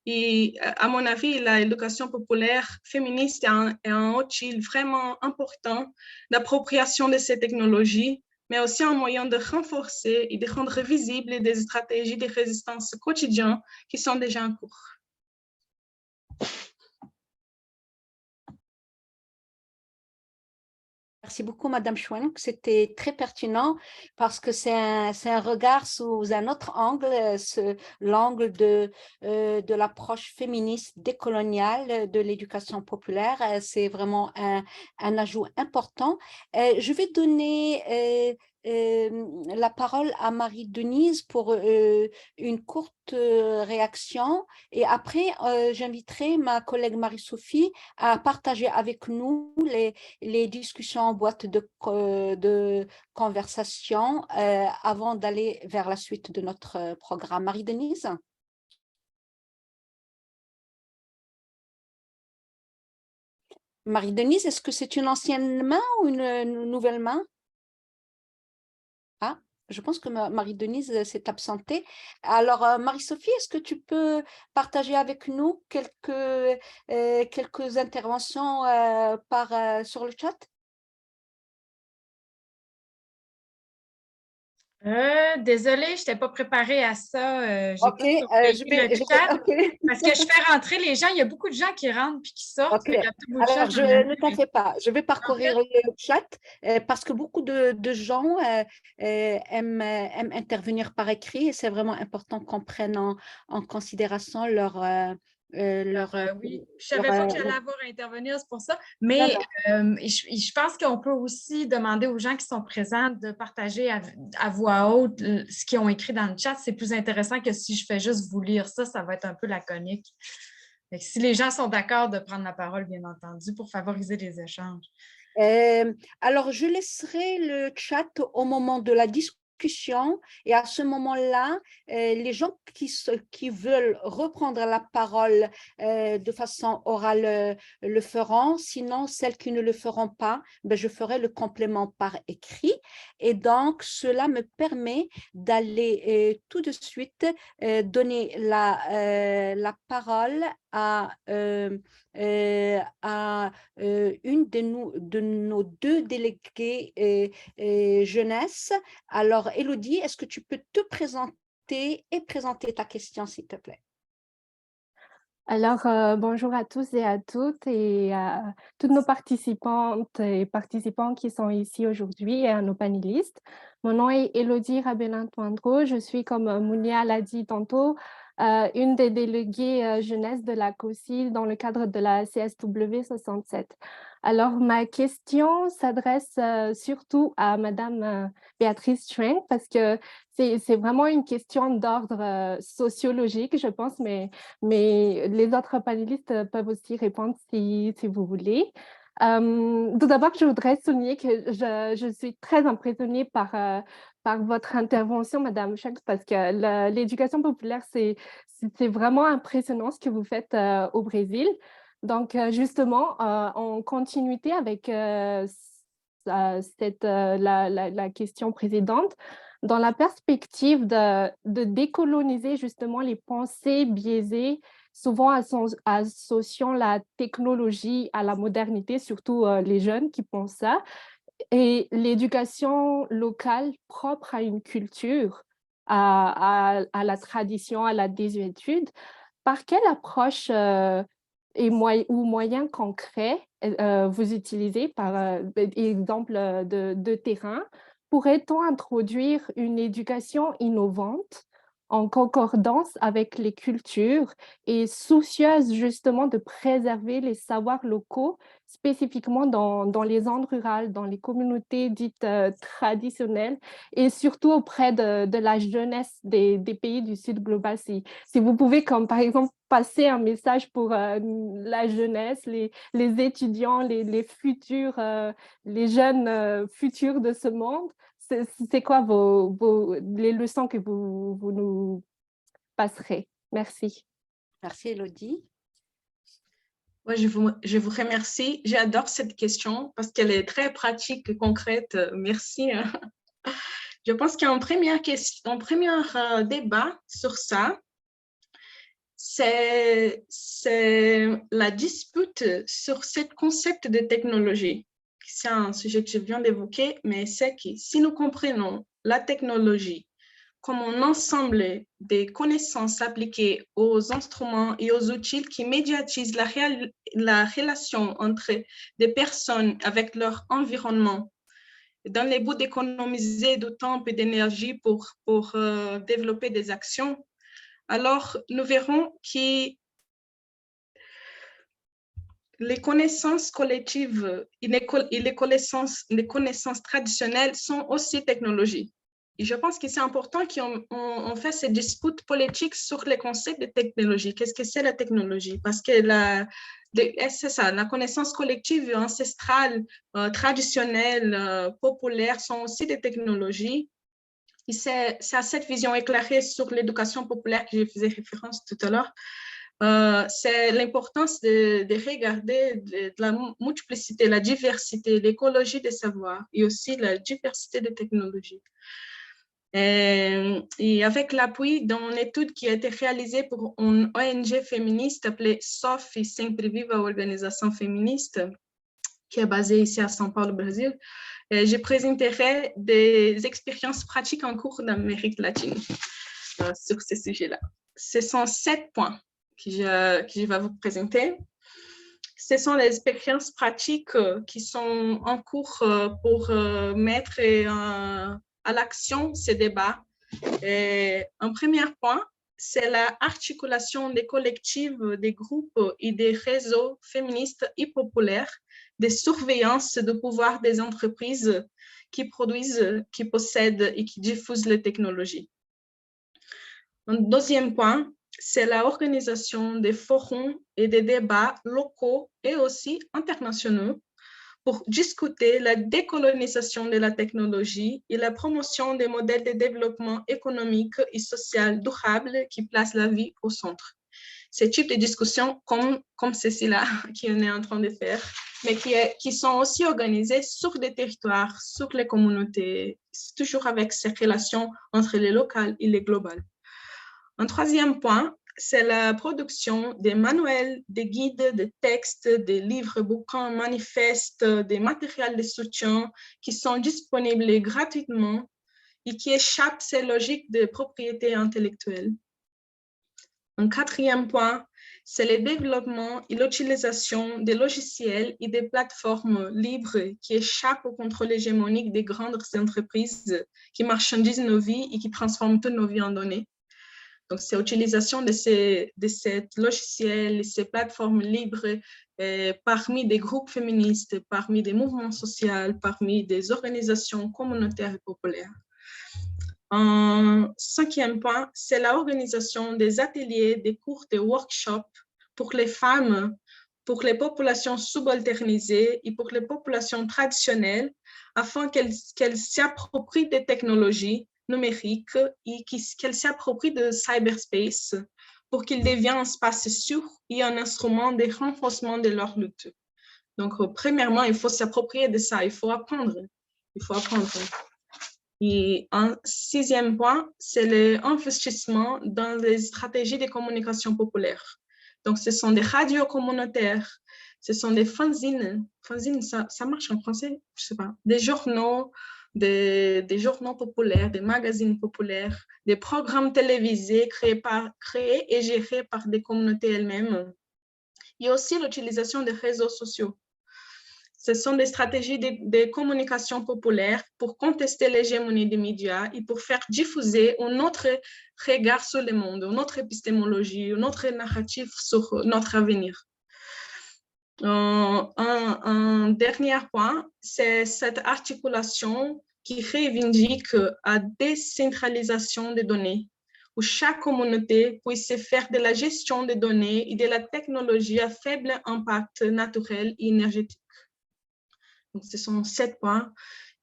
Et à mon avis, l'éducation populaire féministe est un outil vraiment important d'appropriation de ces technologies, mais aussi un moyen de renforcer et de rendre visibles des stratégies de résistance quotidiennes qui sont déjà en cours. Merci beaucoup, Madame Chouanouk. C'était très pertinent parce que c'est un regard sous un autre angle, l'angle de l'approche féministe décoloniale de l'éducation populaire. C'est vraiment un ajout important. Je vais donner la parole à Marie-Denise pour une courte réaction et après, j'inviterai ma collègue Marie-Sophie à partager avec nous les discussions en boîte de conversation avant d'aller vers la suite de notre programme. Marie-Denise? Marie-Denise, est-ce que c'est une ancienne main ou une nouvelle main? Ah, je pense que Marie-Denise s'est absentée. Alors, Marie-Sophie, est-ce que tu peux partager avec nous quelques interventions sur le chat? Désolée, je n'étais pas préparée à ça. J'ai Ok, pas surveillé le chat ok. parce que je fais rentrer les gens. Il y a beaucoup de gens qui rentrent puis qui sortent. Ok. Fait qu'à tout bout de champ, Alors, j'en ai ne t'en fais pas, je vais parcourir le chat parce que beaucoup de gens aiment intervenir par écrit et c'est vraiment important qu'on prenne en considération leur oui, je savais pas que j'allais avoir à intervenir, c'est pour ça. Mais je pense qu'on peut aussi demander aux gens qui sont présents de partager à voix haute ce qu'ils ont écrit dans le chat. C'est plus intéressant que si je fais juste vous lire ça, ça va être un peu laconique. Fait que si les gens sont d'accord de prendre la parole, bien entendu, pour favoriser les échanges. Alors, je laisserai le chat au moment de la discussion et à ce moment-là, les gens qui veulent reprendre la parole de façon orale le feront. Sinon, celles qui ne le feront pas, ben, je ferai le complément par écrit. Et donc, cela me permet d'aller tout de suite donner la parole à une de nos deux délégués jeunesse. Alors, Élodie, est-ce que tu peux te présenter et présenter ta question, s'il te plaît? Alors, bonjour à tous et à toutes et à toutes nos participantes et participants qui sont ici aujourd'hui et à nos panélistes. Mon nom est Élodie Rabelin-Toindreau. Je suis, comme Mounia l'a dit tantôt, une des déléguées jeunesse de la COSI dans le cadre de la CSW 67. Alors, ma question s'adresse surtout à Madame Béatrice Schwenk parce que c'est vraiment une question d'ordre sociologique, je pense, mais les autres panélistes peuvent aussi répondre si vous voulez. Tout d'abord, je voudrais souligner que je suis très impressionnée par votre intervention, Madame Schwenk, parce que l'éducation populaire, c'est vraiment impressionnant ce que vous faites au Brésil. Donc, justement, en continuité avec la question précédente, dans la perspective de décoloniser justement les pensées biaisées, souvent associant la technologie à la modernité, surtout les jeunes qui pensent ça, et l'éducation locale propre à une culture, à la tradition, à la désuétude, par quelle approche ou moyens concrets vous utilisez, par exemple de terrain, pourrait-on introduire une éducation innovante en concordance avec les cultures et soucieuse justement de préserver les savoirs locaux, spécifiquement dans les zones rurales, dans les communautés dites traditionnelles et surtout auprès de la jeunesse des pays du Sud global. Si vous pouvez, comme par exemple, passer un message pour la jeunesse, les étudiants, les futurs, les jeunes futurs de ce monde, c'est quoi les leçons que vous nous passerez? Merci. Merci, Élodie. Ouais, je vous remercie. J'adore cette question parce qu'elle est très pratique et concrète. Merci. Je pense qu'un premier débat sur ça, c'est la dispute sur ce concept de technologie. C'est un sujet que je viens d'évoquer, mais c'est que si nous comprenons la technologie comme un ensemble de connaissances appliquées aux instruments et aux outils qui médiatisent la relation entre des personnes avec leur environnement, dans les buts d'économiser du temps et d'énergie pour développer des actions, alors nous verrons que les connaissances collectives et les connaissances traditionnelles sont aussi technologies. Et je pense que c'est important qu'on fasse ces disputes politiques sur les concepts de technologie. Qu'est-ce que c'est la technologie? Parce que c'est ça, la connaissance collective, ancestrale, traditionnelle, populaire sont aussi des technologies. Et c'est à cette vision éclairée sur l'éducation populaire que je faisais référence tout à l'heure. C'est l'importance de regarder la multiplicité, la diversité, l'écologie des savoirs et aussi la diversité des technologies. Et avec l'appui d'une étude qui a été réalisée pour une ONG féministe appelée SOF, Sempre Viva, organisation féministe, qui est basée ici à São Paulo, Brésil, je présenterai des expériences pratiques en cours d'Amérique latine sur ces sujets-là. Ce sont 7 points que je vais vous présenter. Ce sont les expériences pratiques qui sont en cours pour mettre à l'action ces débats. Un premier point, c'est l'articulation des collectifs, des groupes et des réseaux féministes et populaires, des surveillances de pouvoir des entreprises qui produisent, qui possèdent et qui diffusent les technologies. Un deuxième point, c'est l'organisation des forums et des débats locaux et aussi internationaux pour discuter la décolonisation de la technologie et la promotion des modèles de développement économique et social durable qui placent la vie au centre. Ce type de discussions comme ceci-là qu'on est en train de faire, mais qui sont aussi organisées sur des territoires, sur les communautés, toujours avec ces relations entre les locales et les globales. Un troisième point, c'est la production des manuels, des guides, des textes, des livres, bouquins, manifestes, des matériels de soutien qui sont disponibles gratuitement et qui échappent ces logiques de propriété intellectuelle. Un quatrième point, c'est le développement et l'utilisation des logiciels et des plateformes libres qui échappent au contrôle hégémonique des grandes entreprises qui marchandisent nos vies et qui transforment toutes nos vies en données. Donc, c'est l'utilisation de ces logiciels, ces plateformes libres parmi des groupes féministes, parmi des mouvements sociaux, parmi des organisations communautaires et populaires. Un cinquième point, c'est l'organisation des ateliers, des cours, des workshops pour les femmes, pour les populations subalternisées et pour les populations traditionnelles, afin qu'elles s'approprient des technologies numériques et qu'elles s'approprient de cyberspace pour qu'ils deviennent un espace sûr et un instrument de renforcement de leur lutte. Donc, premièrement, il faut s'approprier de ça, il faut apprendre. Et un sixième point, c'est l'investissement dans les stratégies de communication populaire. Donc, ce sont des radios communautaires, ce sont des fanzines, ça marche en français, je ne sais pas, des journaux, des journaux populaires, des magazines populaires, des programmes télévisés créés et gérés par des communautés elles-mêmes. Il y a aussi l'utilisation des réseaux sociaux. Ce sont des stratégies de communication populaire pour contester l'hégémonie des médias et pour faire diffuser un autre regard sur le monde, une autre épistémologie, un autre narratif sur notre avenir. Un dernier point, c'est cette articulation qui revendique la décentralisation des données, où chaque communauté puisse faire de la gestion des données et de la technologie à faible impact naturel et énergétique. Donc, ce sont 7 points.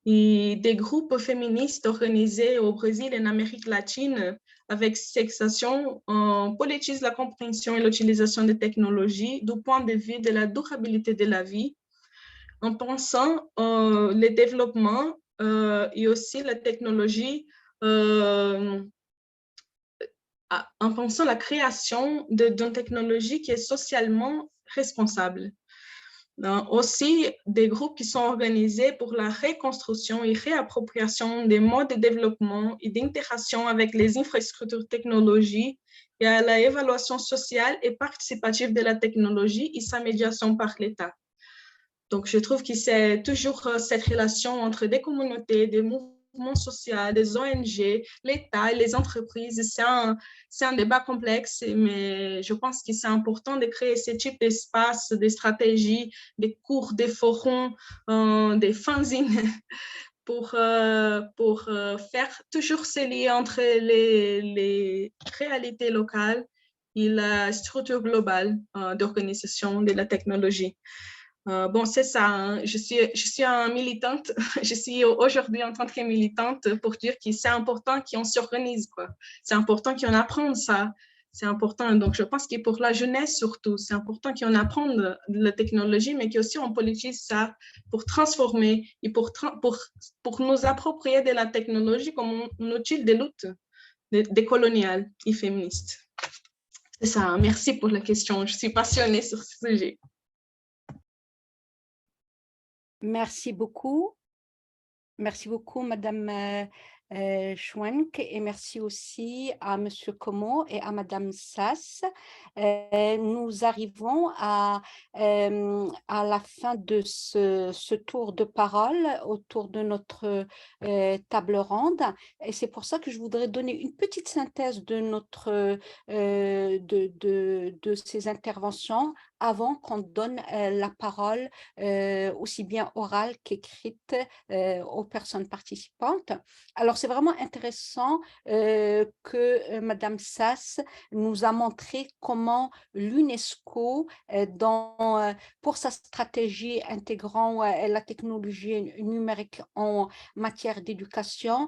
Et des groupes féministes organisés au Brésil et en Amérique latine avec cette action politisent la compréhension et l'utilisation des technologies du point de vue de la durabilité de la vie, en pensant le développement et aussi la technologie, en pensant la création d'une technologie qui est socialement responsable. Aussi des groupes qui sont organisés pour la reconstruction et réappropriation des modes de développement et d'interaction avec les infrastructures technologiques et à l'évaluation sociale et participative de la technologie et sa médiation par l'État. Donc, je trouve que c'est toujours cette relation entre des communautés, des mouvements mouvements sociaux, des ONG, l'État et les entreprises. C'est un débat complexe, mais je pense que c'est important de créer ce type d'espace, des stratégies, des cours, des forums, des fanzines pour faire toujours ces liens entre les réalités locales et la structure globale d'organisation de la technologie. Bon, c'est ça, hein. Je suis une militante. Je suis aujourd'hui en tant que militante pour dire que c'est important qu'on s'organise, quoi. C'est important qu'on apprenne ça. C'est important. Donc, je pense que pour la jeunesse surtout, c'est important qu'on apprenne la technologie, mais qu'aussi on politise ça pour transformer et pour nous approprier de la technologie comme un outil de lutte décoloniale et féministe. C'est ça, hein. Merci pour la question. Je suis passionnée sur ce sujet. Merci beaucoup. Merci beaucoup, Madame Schwenk, et merci aussi à Monsieur Como et à Madame Sass. Nous arrivons à la fin de ce tour de parole autour de notre table ronde, et c'est pour ça que je voudrais donner une petite synthèse de de ces interventions avant qu'on donne la parole aussi bien orale qu'écrite aux personnes participantes. Alors, c'est vraiment intéressant que Madame Sass nous a montré comment l'UNESCO, pour sa stratégie intégrant la technologie numérique en matière d'éducation,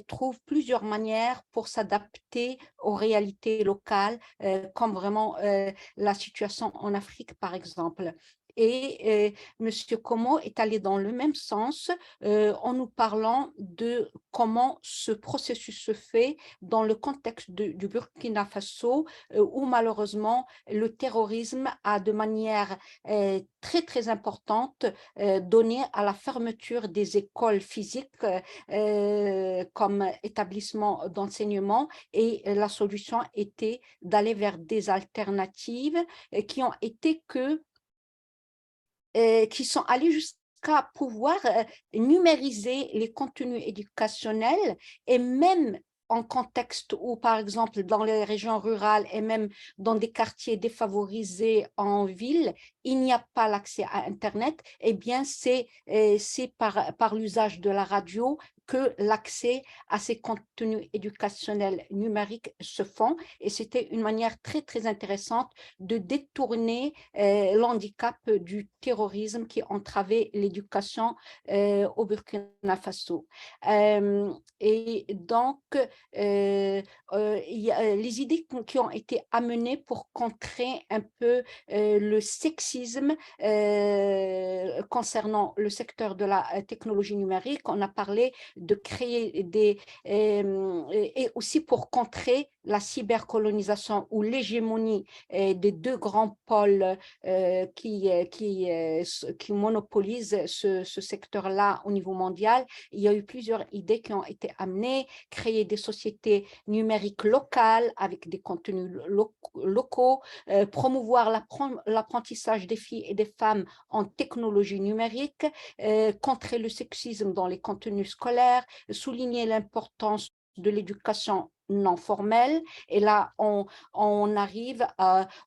trouve plusieurs manières pour s'adapter aux réalités locales, comme vraiment la situation en Afrique, par exemple. Et M. Como est allé dans le même sens en nous parlant de comment ce processus se fait dans le contexte du Burkina Faso, où malheureusement le terrorisme a de manière très, très importante donné à la fermeture des écoles physiques comme établissement d'enseignement, et la solution était d'aller vers des alternatives qui ont été qui sont allés jusqu'à pouvoir numériser les contenus éducationnels, et même en contexte où, par exemple, dans les régions rurales et même dans des quartiers défavorisés en ville, il n'y a pas l'accès à Internet, eh bien, c'est par l'usage de la radio que l'accès à ces contenus éducationnels numériques se font. Et c'était une manière très, très intéressante de détourner l'handicap du terrorisme qui entravait l'éducation au Burkina Faso. Et donc, il y a les idées qui ont été amenées pour contrer un peu le sexisme concernant le secteur de la technologie numérique. On a parlé de créer et aussi pour contrer la cybercolonisation ou l'hégémonie des deux grands pôles qui monopolisent ce secteur-là au niveau mondial. Il y a eu plusieurs idées qui ont été amenées: créer des sociétés numériques locales avec des contenus locaux, promouvoir l'apprentissage des filles et des femmes en technologie numérique, contrer le sexisme dans les contenus scolaires, souligner l'importance de l'éducation non formelle. Et là, on arrive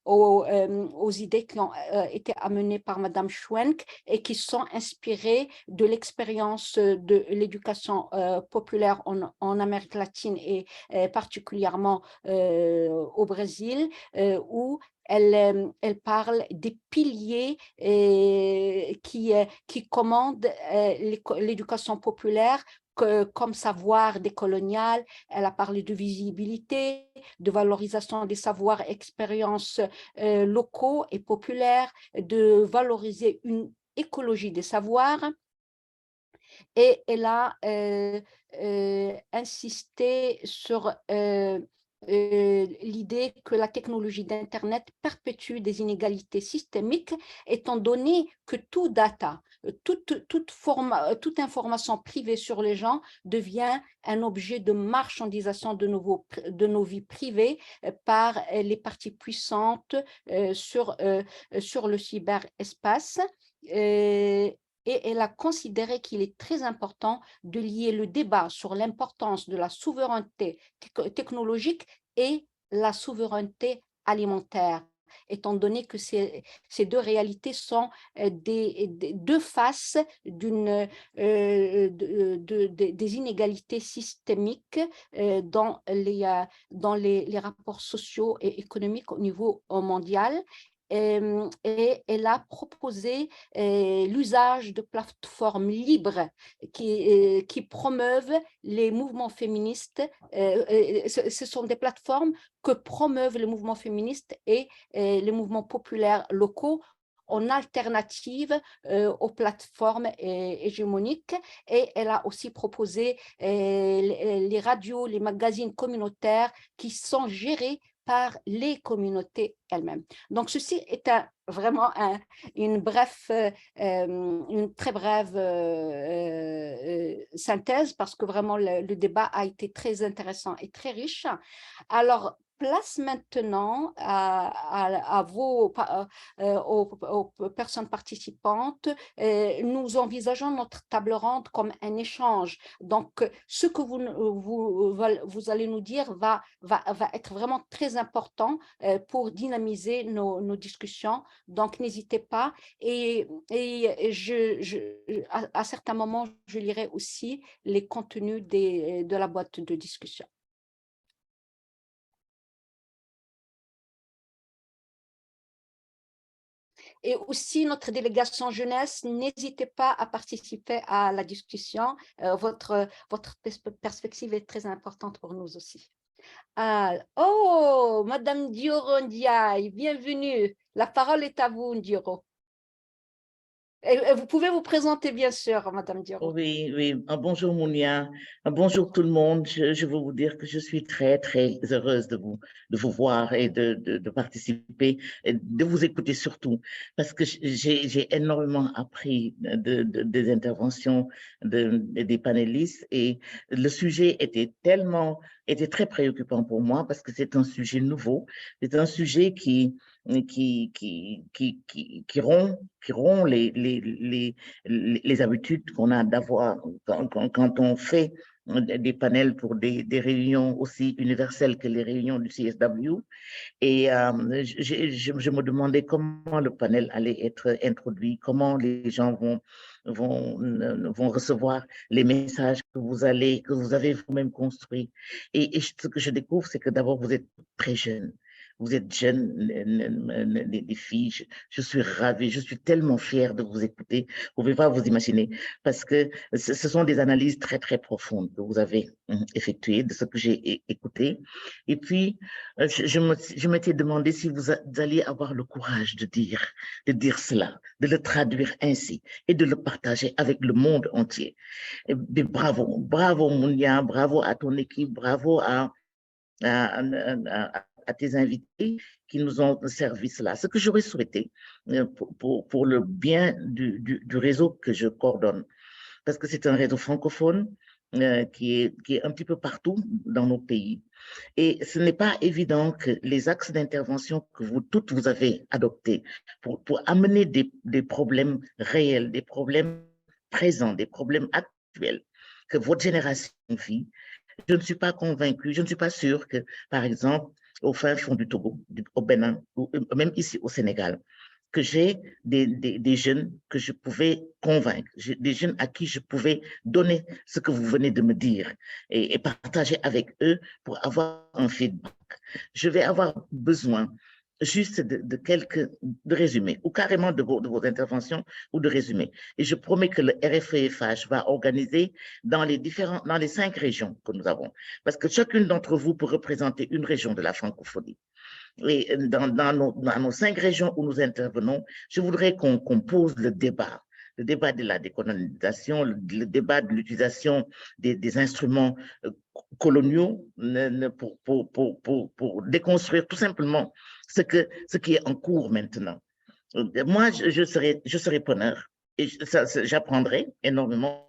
aux idées qui ont été amenées par Madame Schwenk et qui sont inspirées de l'expérience de l'éducation populaire en Amérique latine et particulièrement au Brésil, où elle parle des piliers qui commandent l'éducation populaire comme savoir décolonial. Elle a parlé de visibilité, de valorisation des savoirs et expériences locaux et populaires, de valoriser une écologie des savoirs. Et elle a insisté sur l'idée que la technologie d'Internet perpétue des inégalités systémiques, étant donné que tout data, toute information privée sur les gens devient un objet de marchandisation de nos vies privées par les parties puissantes sur le cyberespace. et elle a considéré qu'il est très important de lier le débat sur l'importance de la souveraineté technologique et la souveraineté alimentaire, étant donné que ces deux réalités sont deux faces des inégalités systémiques dans les rapports sociaux et économiques au niveau mondial. Et elle a proposé l'usage de plateformes libres qui promeuvent les mouvements féministes. Ce sont des plateformes que promeuvent les mouvements féministes et les mouvements populaires locaux en alternative aux plateformes hégémoniques. Et elle a aussi proposé les radios, les magazines communautaires qui sont gérés par les communautés elles-mêmes. Donc, ceci est vraiment une très brève synthèse, parce que vraiment le débat a été très intéressant et très riche. Alors, place maintenant aux personnes participantes. Nous envisageons notre table ronde comme un échange. Donc, ce que vous allez nous dire va être vraiment très important pour dynamiser nos discussions. Donc, n'hésitez pas. Et à certains moments, je lirai aussi les contenus de la boîte de discussion. Et aussi, notre délégation jeunesse, n'hésitez pas à participer à la discussion. Votre perspective est très importante pour nous aussi. Oh, Madame Dioro Ndiaye, bienvenue. La parole est à vous, Dioro. Et vous pouvez vous présenter, bien sûr, Madame Dioro. Oui, oui. Bonjour, Mounia. Bonjour tout le monde. Je veux vous dire que je suis très, très heureuse de vous voir et de participer, et de vous écouter surtout, parce que j'ai énormément appris des interventions des panélistes, et le sujet était très préoccupant pour moi, parce que c'est un sujet nouveau, c'est un sujet qui rompt les habitudes qu'on a d'avoir quand on fait des panels pour des réunions aussi universelles que les réunions du CSW. Et je me demandais comment le panel allait être introduit, comment les gens vont recevoir les messages que vous avez vous-même construits. Et ce que je découvre, c'est que d'abord, vous êtes très jeunes. Vous êtes jeunes, les filles, je suis ravie, je suis tellement fière de vous écouter. Vous ne pouvez pas vous imaginer, parce que ce sont des analyses très, très profondes que vous avez effectuées de ce que j'ai écouté. Et puis, je m'étais demandé si vous alliez avoir le courage de dire cela, de le traduire ainsi et de le partager avec le monde entier. Et bravo, bravo Mounia, bravo à ton équipe, bravo à tes invités qui nous ont servi cela. Ce que j'aurais souhaité pour le bien du réseau que je coordonne, parce que c'est un réseau francophone qui est un petit peu partout dans nos pays. Et ce n'est pas évident que les axes d'intervention que vous avez adoptés pour amener des problèmes réels, des problèmes présents, des problèmes actuels que votre génération vit. Je ne suis pas convaincue, je ne suis pas sûre que, par exemple, au fin fond du Togo, au Bénin, ou même ici au Sénégal, que j'ai des jeunes que je pouvais convaincre, des jeunes à qui je pouvais donner ce que vous venez de me dire et partager avec eux pour avoir un feedback. Je vais avoir besoin juste de résumés, ou carrément de vos interventions, ou de résumés. Et je promets que le RFEFH va organiser dans les 5 régions que nous avons, parce que chacune d'entre vous peut représenter une région de la francophonie. Et dans nos 5 régions où nous intervenons, je voudrais qu'on pose le débat de la décolonisation, le débat de l'utilisation des instruments coloniaux pour déconstruire tout simplement ce qui est en cours maintenant. Moi, je serai preneur et j'apprendrai énormément.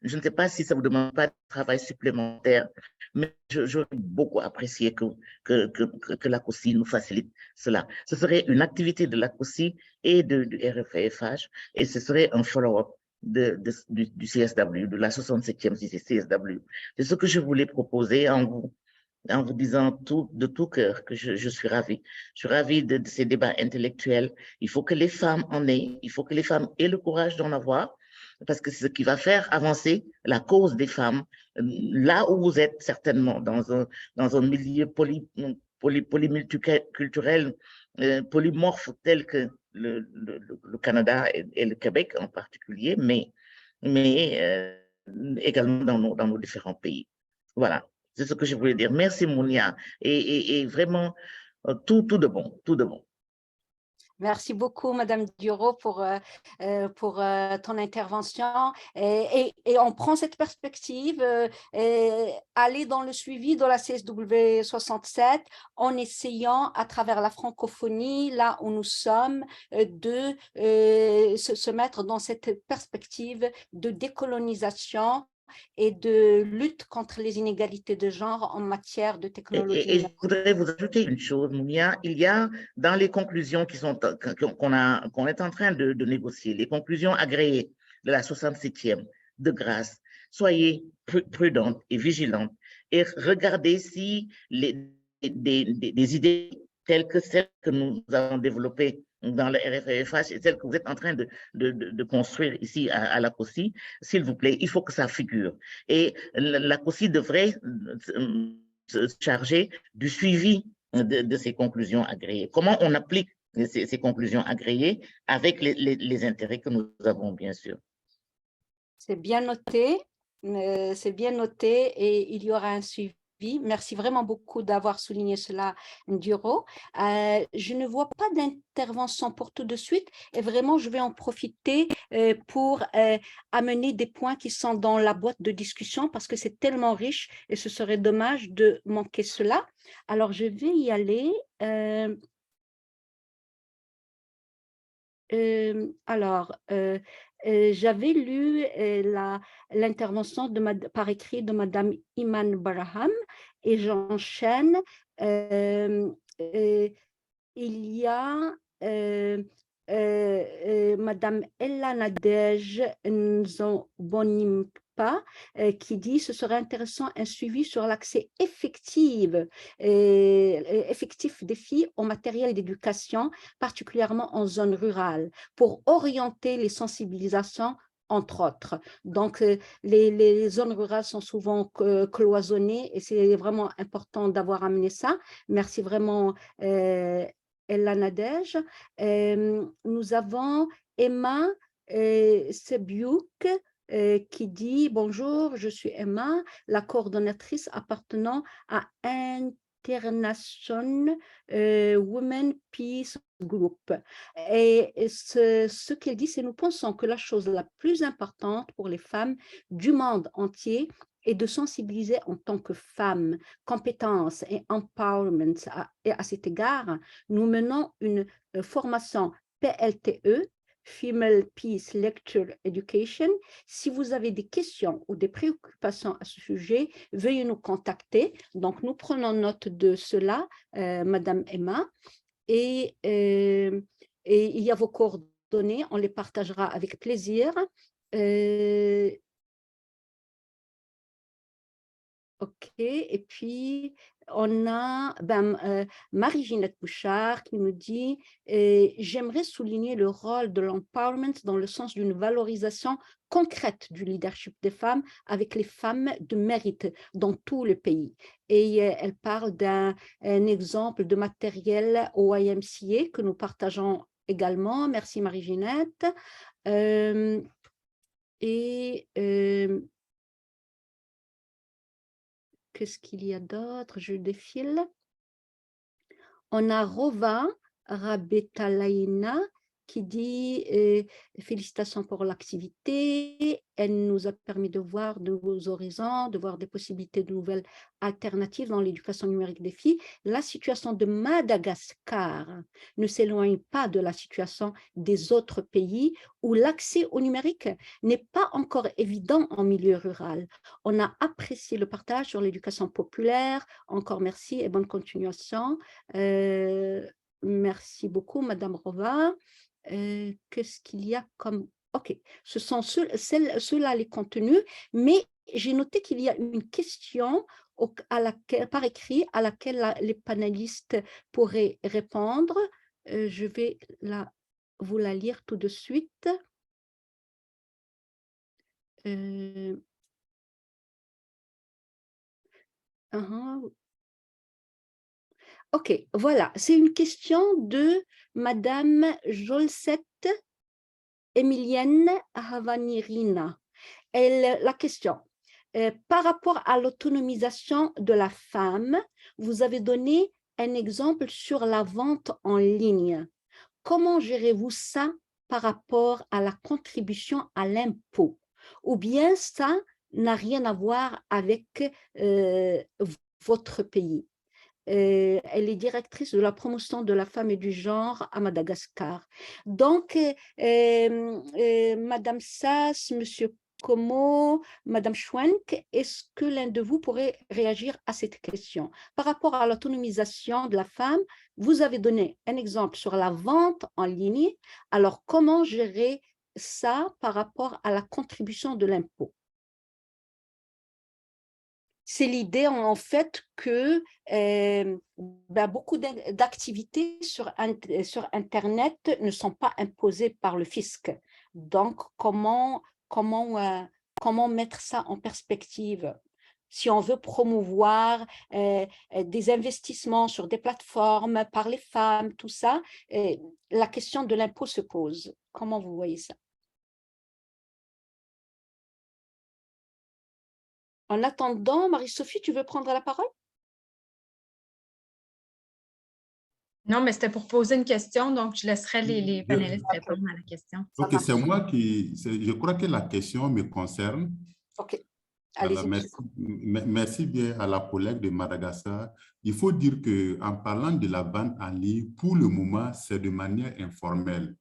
Je ne sais pas si ça ne vous demande pas de travail supplémentaire, mais j'aurais beaucoup apprécié que la COSI nous facilite cela. Ce serait une activité de la COSI et du RFEFH, et ce serait un follow-up du CSW, de la 67e CSW. C'est ce que je voulais proposer en vous disant de tout cœur que je suis ravie. Je suis ravie de ces débats intellectuels. Il faut que les femmes en aient, il faut que les femmes aient le courage d'en avoir, parce que c'est ce qui va faire avancer la cause des femmes, là où vous êtes certainement, dans un milieu multiculturel, polymorphe tel que le Canada et le Québec en particulier, mais également dans nos différents pays. Voilà, c'est ce que je voulais dire. Merci Mounia, et vraiment tout de bon, tout de bon. Merci beaucoup, Madame Duro, pour ton intervention. Et on prend cette perspective, aller dans le suivi de la CSW 67 en essayant, à travers la francophonie, là où nous sommes, de se mettre dans cette perspective de décolonisation et de lutte contre les inégalités de genre en matière de technologie. Et je voudrais vous ajouter une chose, Mounia. Il y a dans les conclusions qu'on est en train de négocier, les conclusions agréées de la 67e, de grâce, soyez prudentes et vigilantes et regardez si des idées telles que celles que nous avons développées dans le RFFH et celles que vous êtes en train de construire ici à la COSI, s'il vous plaît, il faut que ça figure. Et la COSI devrait se charger du suivi de ces conclusions agréées. Comment on applique ces conclusions agréées avec les intérêts que nous avons, bien sûr. C'est bien noté et il y aura un suivi. Merci vraiment beaucoup d'avoir souligné cela, Nduro. Je ne vois pas d'intervention pour tout de suite et vraiment, je vais en profiter pour amener des points qui sont dans la boîte de discussion parce que c'est tellement riche et ce serait dommage de manquer cela. Alors, je vais y aller. J'avais lu l'intervention par écrit de Madame Iman Baraham et j'enchaîne. Il y a Madame Ella Nadej Nzobonimpa qui dit ce serait intéressant un suivi sur l'accès effectif des filles au matériel d'éducation, particulièrement en zone rurale, pour orienter les sensibilisations entre autres. Donc, les zones rurales sont souvent cloisonnées et c'est vraiment important d'avoir amené ça. Merci vraiment, Ella Nadej. Nous avons Emma Sebiouk qui dit « Bonjour, je suis Emma, la coordonnatrice appartenant à International Women Peace Group. » Et ce qu'elle dit, c'est « Nous pensons que la chose la plus importante pour les femmes du monde entier et de sensibiliser en tant que femmes, compétences et empowerment. Et à cet égard, nous menons une formation PLTE, Female Peace Lecture Education. Si vous avez des questions ou des préoccupations à ce sujet, veuillez nous contacter. Donc, nous prenons note de cela, Madame Emma. Et il y a vos coordonnées, on les partagera avec plaisir. OK, et puis on a Marie-Ginette Bouchard qui nous dit « J'aimerais souligner le rôle de l'empowerment dans le sens d'une valorisation concrète du leadership des femmes avec les femmes de mérite dans tout le pays. » Et elle parle d'un exemple de matériel au YMCA que nous partageons également. Merci Marie-Ginette. Qu'est-ce qu'il y a d'autre? Je défile. On a Rova Rabetalaina qui dit félicitations pour l'activité. Elle nous a permis de voir de nouveaux horizons, de voir des possibilités de nouvelles alternatives dans l'éducation numérique des filles. La situation de Madagascar ne s'éloigne pas de la situation des autres pays où l'accès au numérique n'est pas encore évident en milieu rural. On a apprécié le partage sur l'éducation populaire. Encore merci et bonne continuation. Merci beaucoup, Madame Rova. Qu'est-ce qu'il y a comme OK, ce sont ceux-là les contenus, mais j'ai noté qu'il y a une question par écrit à laquelle les panélistes pourraient répondre. Je vais vous la lire tout de suite. OK, voilà, c'est une question de Madame Jolsette Emilienne Havanirina. La question, par rapport à l'autonomisation de la femme, vous avez donné un exemple sur la vente en ligne. Comment gérez-vous ça par rapport à la contribution à l'impôt? Ou bien ça n'a rien à voir avec votre pays? Elle est directrice de la promotion de la femme et du genre à Madagascar. Donc, Madame Sass, Monsieur Como, Madame Schwenk, est-ce que l'un de vous pourrait réagir à cette question? Par rapport à l'autonomisation de la femme, vous avez donné un exemple sur la vente en ligne. Alors, comment gérer ça par rapport à la contribution de l'impôt? C'est l'idée en fait que beaucoup d'activités sur Internet ne sont pas imposées par le fisc. Donc, comment mettre ça en perspective? Si on veut promouvoir des investissements sur des plateformes par les femmes, tout ça, la question de l'impôt se pose. Comment vous voyez ça? En attendant, Marie-Sophie, tu veux prendre la parole? Non, mais c'était pour poser une question, donc je laisserai les panélistes répondre à la question. OK, c'est moi je crois que la question me concerne. OK, allez-y. Merci bien à la collègue de Madagascar. Il faut dire qu'en parlant de la vente en ligne, pour le moment, c'est de manière informelle.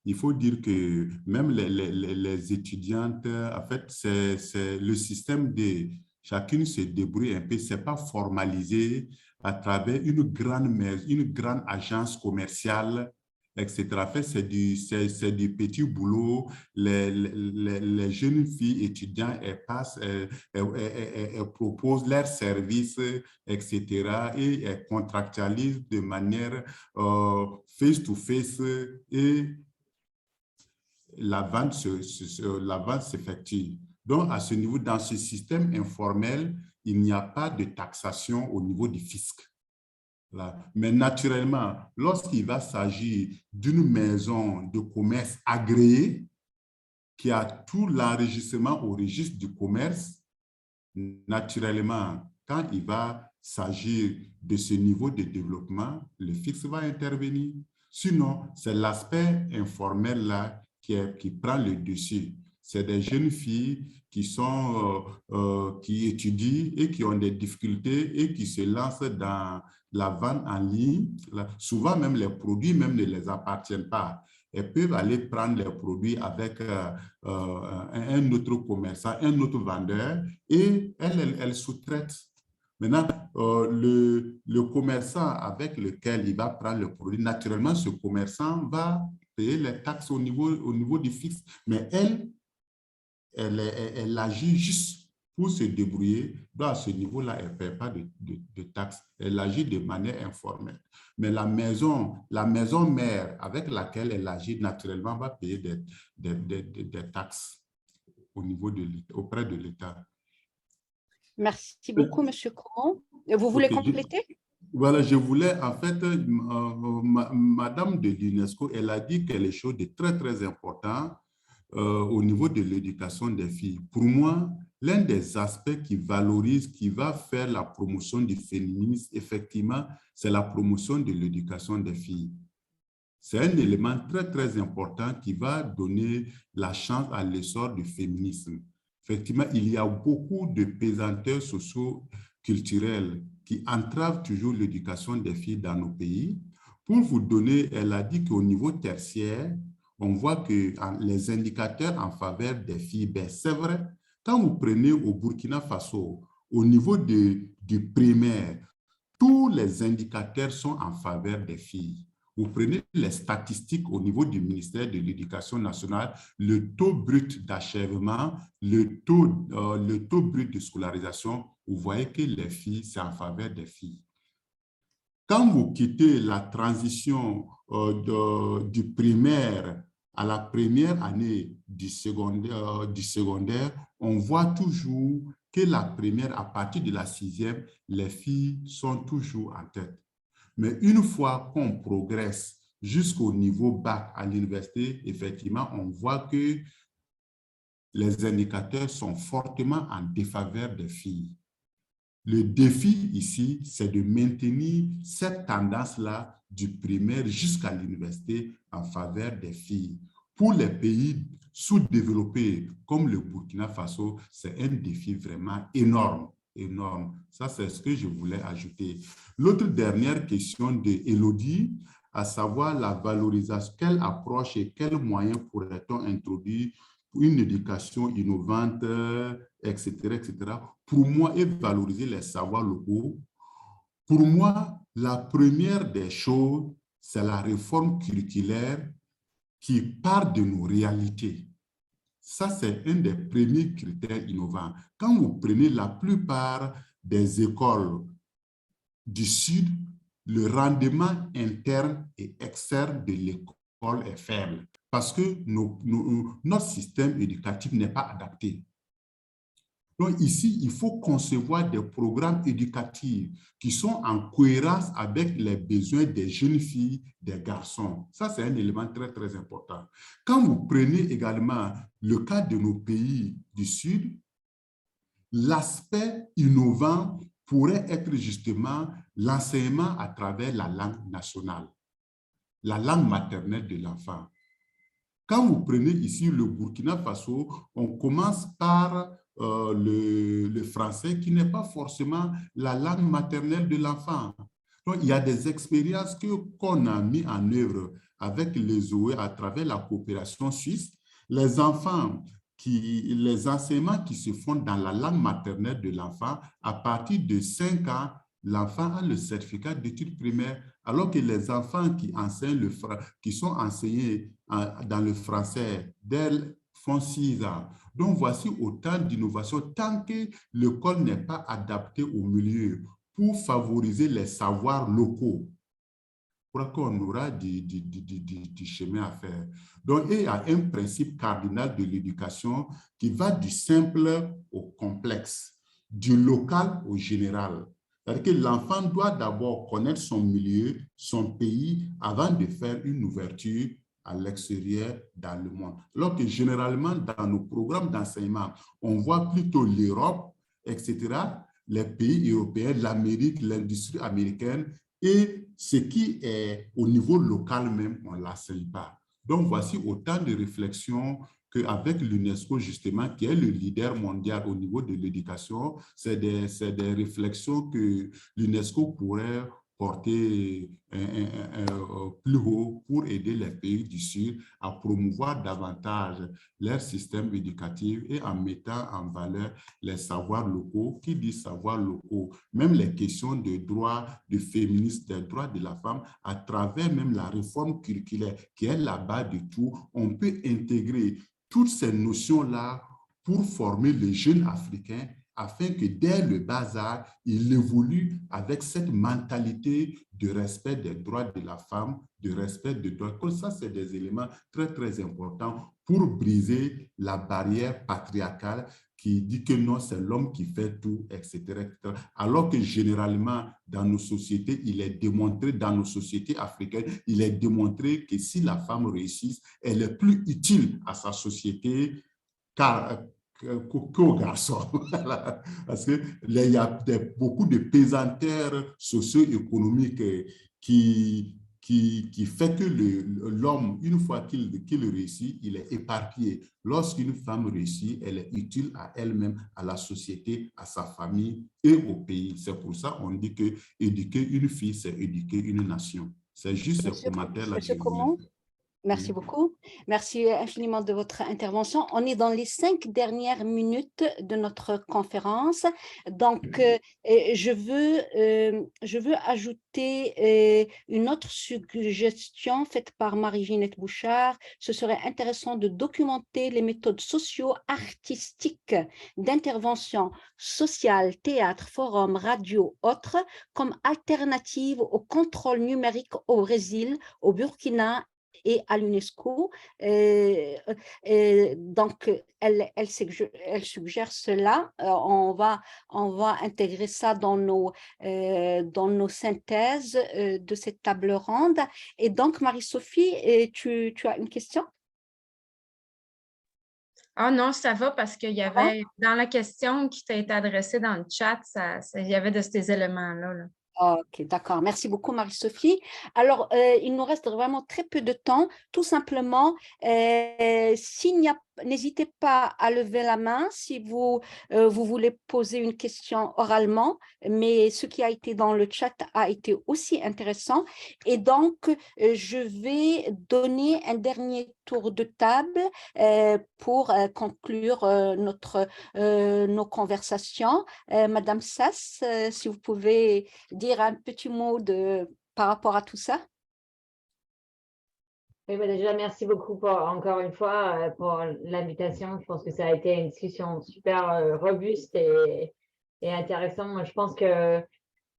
Il faut dire que même les étudiantes, en fait, c'est le système de chacune se débrouille un peu, ce n'est pas formalisé à travers une grande agence commerciale, etc. En fait, c'est du petit boulot. Les jeunes filles étudiantes, elles proposent leurs services, etc. Et elles contractualisent de manière face-to-face et la vente s'effectue. Donc, à ce niveau, dans ce système informel, il n'y a pas de taxation au niveau du fisc. Là. Mais naturellement, lorsqu'il va s'agir d'une maison de commerce agréée qui a tout l'enregistrement au registre du commerce, naturellement, quand il va s'agir de ce niveau de développement, le fisc va intervenir. Sinon, c'est l'aspect informel là qui prend le dessus. C'est des jeunes filles qui étudient et qui ont des difficultés et qui se lancent dans la vente en ligne. Souvent, même les produits même ne les appartiennent pas. Elles peuvent aller prendre les produits avec un autre commerçant, un autre vendeur, et elles sous-traitent. Maintenant, le commerçant avec lequel il va prendre le produit, naturellement, ce commerçant va payer les taxes au niveau du fixe, mais elle agit juste pour se débrouiller. Donc, à ce niveau-là, elle ne paie pas de taxes. Elle agit de manière informelle. Mais la maison mère avec laquelle elle agit, naturellement, va payer des taxes auprès de l'État. Merci beaucoup, M. Coron. Vous voulez compléter? Voilà, je voulais, en fait, Madame de l'UNESCO, elle a dit quelque chose de très, très important au niveau de l'éducation des filles. Pour moi, l'un des aspects qui valorise, qui va faire la promotion du féminisme, effectivement, c'est la promotion de l'éducation des filles. C'est un élément très, très important qui va donner la chance à l'essor du féminisme. Effectivement, il y a beaucoup de pesanteurs socio-culturels qui entravent toujours l'éducation des filles dans nos pays. Pour vous donner, elle a dit qu'au niveau tertiaire, on voit que les indicateurs en faveur des filles baissent. C'est vrai, quand vous prenez au Burkina Faso, au niveau du primaire, tous les indicateurs sont en faveur des filles. vous prenez les statistiques au niveau du ministère de l'Éducation nationale, le taux brut d'achèvement, le taux brut de scolarisation, vous voyez que les filles, c'est en faveur des filles. Quand vous quittez la transition du primaire à la première année du secondaire, on voit toujours que la première, à partir de la 6e, les filles sont toujours en tête. Mais une fois qu'on progresse jusqu'au niveau bac à l'université, effectivement, on voit que les indicateurs sont fortement en défaveur des filles. Le défi ici, c'est de maintenir cette tendance-là du primaire jusqu'à l'université en faveur des filles. Pour les pays sous-développés comme le Burkina Faso, c'est un défi vraiment énorme. Énorme. Ça, c'est ce que je voulais ajouter. L'autre dernière question d'Élodie, à savoir la valorisation, quelle approche et quels moyens pourrait-on introduire pour une éducation innovante, etc., etc. Pour moi, et valoriser les savoirs locaux. Pour moi, la première des choses, c'est la réforme curriculaire qui part de nos réalités. Ça, c'est un des premiers critères innovants. Quand vous prenez la plupart des écoles du Sud, le rendement interne et externe de l'école est faible parce que notre système éducatif n'est pas adapté. Donc ici, il faut concevoir des programmes éducatifs qui sont en cohérence avec les besoins des jeunes filles, des garçons. Ça, c'est un élément très, très important. Quand vous prenez également le cas de nos pays du Sud, l'aspect innovant pourrait être justement l'enseignement à travers la langue nationale, la langue maternelle de l'enfant. Quand vous prenez ici le Burkina Faso, on commence par le français qui n'est pas forcément la langue maternelle de l'enfant. Donc, il y a des expériences qu'on a mis en œuvre avec les OE à travers la coopération suisse. Les enseignements qui se font dans la langue maternelle de l'enfant, à partir de 5 ans, l'enfant a le certificat d'études primaires, alors que les enfants qui sont enseignés dans le français font 6 ans. Donc, voici autant d'innovations tant que l'école n'est pas adaptée au milieu pour favoriser les savoirs locaux. Je crois qu'on aura du chemin à faire. Donc, il y a un principe cardinal de l'éducation qui va du simple au complexe, du local au général. C'est-à-dire que l'enfant doit d'abord connaître son milieu, son pays, avant de faire une ouverture à l'extérieur dans le monde. Alors que généralement, dans nos programmes d'enseignement, on voit plutôt l'Europe, etc., les pays européens, l'Amérique, l'industrie américaine, et ce qui est au niveau local même, on ne l'enseigne pas. Donc, voici autant de réflexions qu'avec l'UNESCO, justement, qui est le leader mondial au niveau de l'éducation, c'est des réflexions que l'UNESCO pourrait porter plus haut pour aider les pays du Sud à promouvoir davantage leur système éducatif et en mettant en valeur les savoirs locaux. Qui dit savoirs locaux? Même les questions de droits, de féminisme, des droits de la femme, à travers même la réforme curriculaire qui est la base de tout, on peut intégrer toutes ces notions-là pour former les jeunes Africains afin que dès le bas âge, il évolue avec cette mentalité de respect des droits de la femme, de respect des droits. Ça, c'est des éléments très, très importants pour briser la barrière patriarcale qui dit que non, c'est l'homme qui fait tout, etc., etc. Alors que généralement, dans nos sociétés, il est démontré, dans nos sociétés africaines, il est démontré que si la femme réussit, elle est plus utile à sa société qu'aux garçons. Parce qu'il y a beaucoup de pesanteurs socio-économiques qui fait que l'homme, une fois qu'il réussit, il est éparpillé. Lorsqu'une femme réussit, elle est utile à elle-même, à la société, à sa famille et au pays. C'est pour ça qu'on dit que éduquer une fille, c'est éduquer une nation. C'est juste ce commentaire-là. Merci beaucoup. Merci infiniment de votre intervention. On est dans les 5 dernières minutes de notre conférence. Donc, je veux ajouter une autre suggestion faite par Marie-Ginette Bouchard. Ce serait intéressant de documenter les méthodes socio-artistiques d'intervention sociale, théâtre, forum, radio, autres, comme alternative au contrôle numérique au Brésil, au Burkina et à l'UNESCO. Donc, elle suggère cela. On va intégrer ça dans nos synthèses de cette table ronde. Et donc, Marie-Sophie, tu as une question? Ah non, ça va parce qu'il y avait, dans la question qui t'a été adressée dans le chat, il y avait de ces éléments-là. Là. Ok, d'accord. Merci beaucoup, Marie-Sophie. Alors, il nous reste vraiment très peu de temps. Tout simplement, n'hésitez pas à lever la main si vous voulez poser une question oralement, mais ce qui a été dans le chat a été aussi intéressant. Et donc, je vais donner un dernier tour de table pour conclure nos conversations. Madame Sass, si vous pouvez dire un petit mot par rapport à tout ça. Oui, déjà, merci beaucoup encore une fois pour l'invitation. Je pense que ça a été une discussion super robuste et intéressante. Moi, je pense que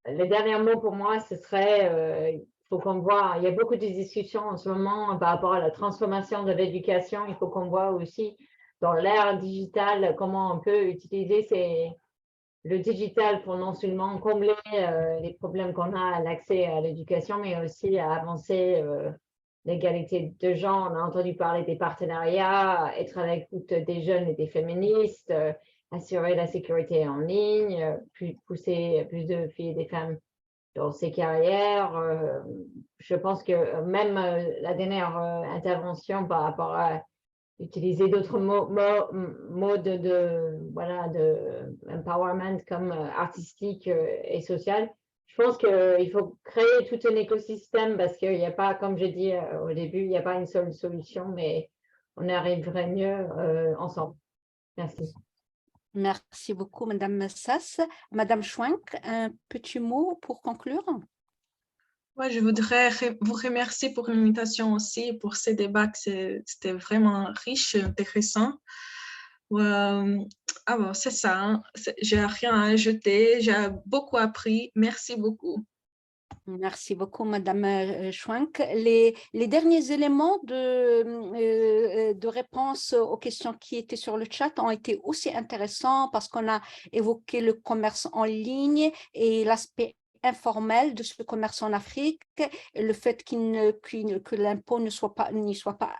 le dernier mot pour moi, ce serait, il faut qu'on voit, il y a beaucoup de discussions en ce moment par rapport à la transformation de l'éducation. Il faut qu'on voit aussi dans l'ère digitale comment on peut utiliser le digital pour non seulement combler les problèmes qu'on a à l'accès à l'éducation, mais aussi à avancer l'égalité de genre. On a entendu parler des partenariats, être à l'écoute des jeunes et des féministes, assurer la sécurité en ligne, pousser plus de filles et des femmes dans ces carrières. Je pense que même la dernière intervention par rapport à utiliser d'autres mots de empowerment comme artistique et social. Je pense qu'il faut créer tout un écosystème parce qu'il n'y a pas, comme j'ai dit au début, il n'y a pas une seule solution, mais on arriverait mieux ensemble. Merci. Merci beaucoup, Madame Sass. Madame Schwenk, un petit mot pour conclure? Ouais, je voudrais vous remercier pour l'invitation aussi, pour ces débats, c'était vraiment riche et intéressant. Alors, c'est ça, hein. J'ai rien à ajouter, j'ai beaucoup appris. Merci beaucoup. Merci beaucoup, Madame Schwenk. Les derniers éléments de réponse aux questions qui étaient sur le chat ont été aussi intéressants parce qu'on a évoqué le commerce en ligne et l'aspect informel de ce commerce en Afrique, le fait que l'impôt n'y soit pas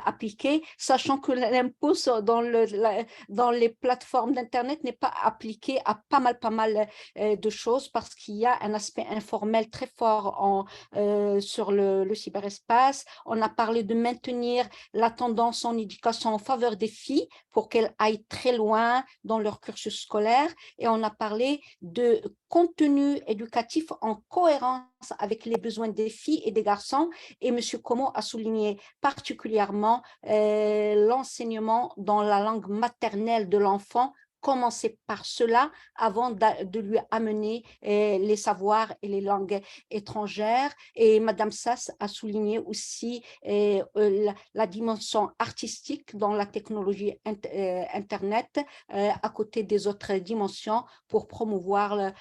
appliqué, sachant que l'impôt dans les plateformes d'Internet n'est pas appliqué à pas mal de choses parce qu'il y a un aspect informel très fort sur le cyberespace. On a parlé de maintenir la tendance en éducation en faveur des filles pour qu'elles aillent très loin dans leur cursus scolaire et on a parlé de contenu éducatif en cohérence avec les besoins des filles et des garçons. Et M. Como a souligné particulièrement l'enseignement dans la langue maternelle de l'enfant. Commencer par cela avant de lui amener les savoirs et les langues étrangères. Et Madame Sass a souligné aussi la dimension artistique dans la technologie Internet à côté des autres dimensions pour promouvoir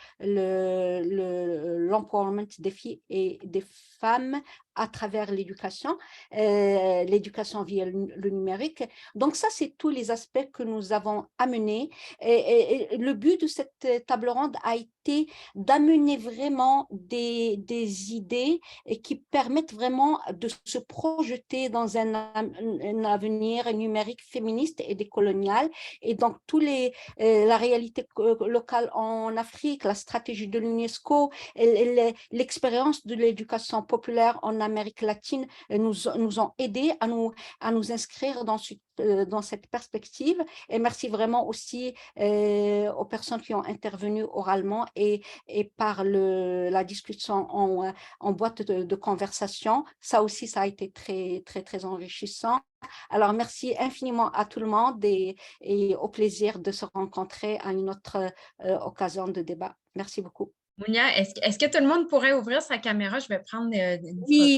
l'empowerment des filles et des femmes à travers l'éducation via le numérique. Donc ça, c'est tous les aspects que nous avons amenés. Et le but de cette table ronde a été d'amener vraiment des idées qui permettent vraiment de se projeter dans un avenir numérique féministe et décolonial. Et donc, la réalité locale en Afrique, la stratégie de l'UNESCO, l'expérience de l'éducation populaire en l'Amérique latine nous ont aidés à nous inscrire dans cette perspective. Et merci vraiment aussi aux personnes qui ont intervenu oralement et par la discussion en boîte de conversation. Ça aussi, ça a été très, très, très enrichissant. Alors, merci infiniment à tout le monde et au plaisir de se rencontrer à une autre occasion de débat. Merci beaucoup. Mounia, est-ce que tout le monde pourrait ouvrir sa caméra? Je vais prendre une photo. Oui.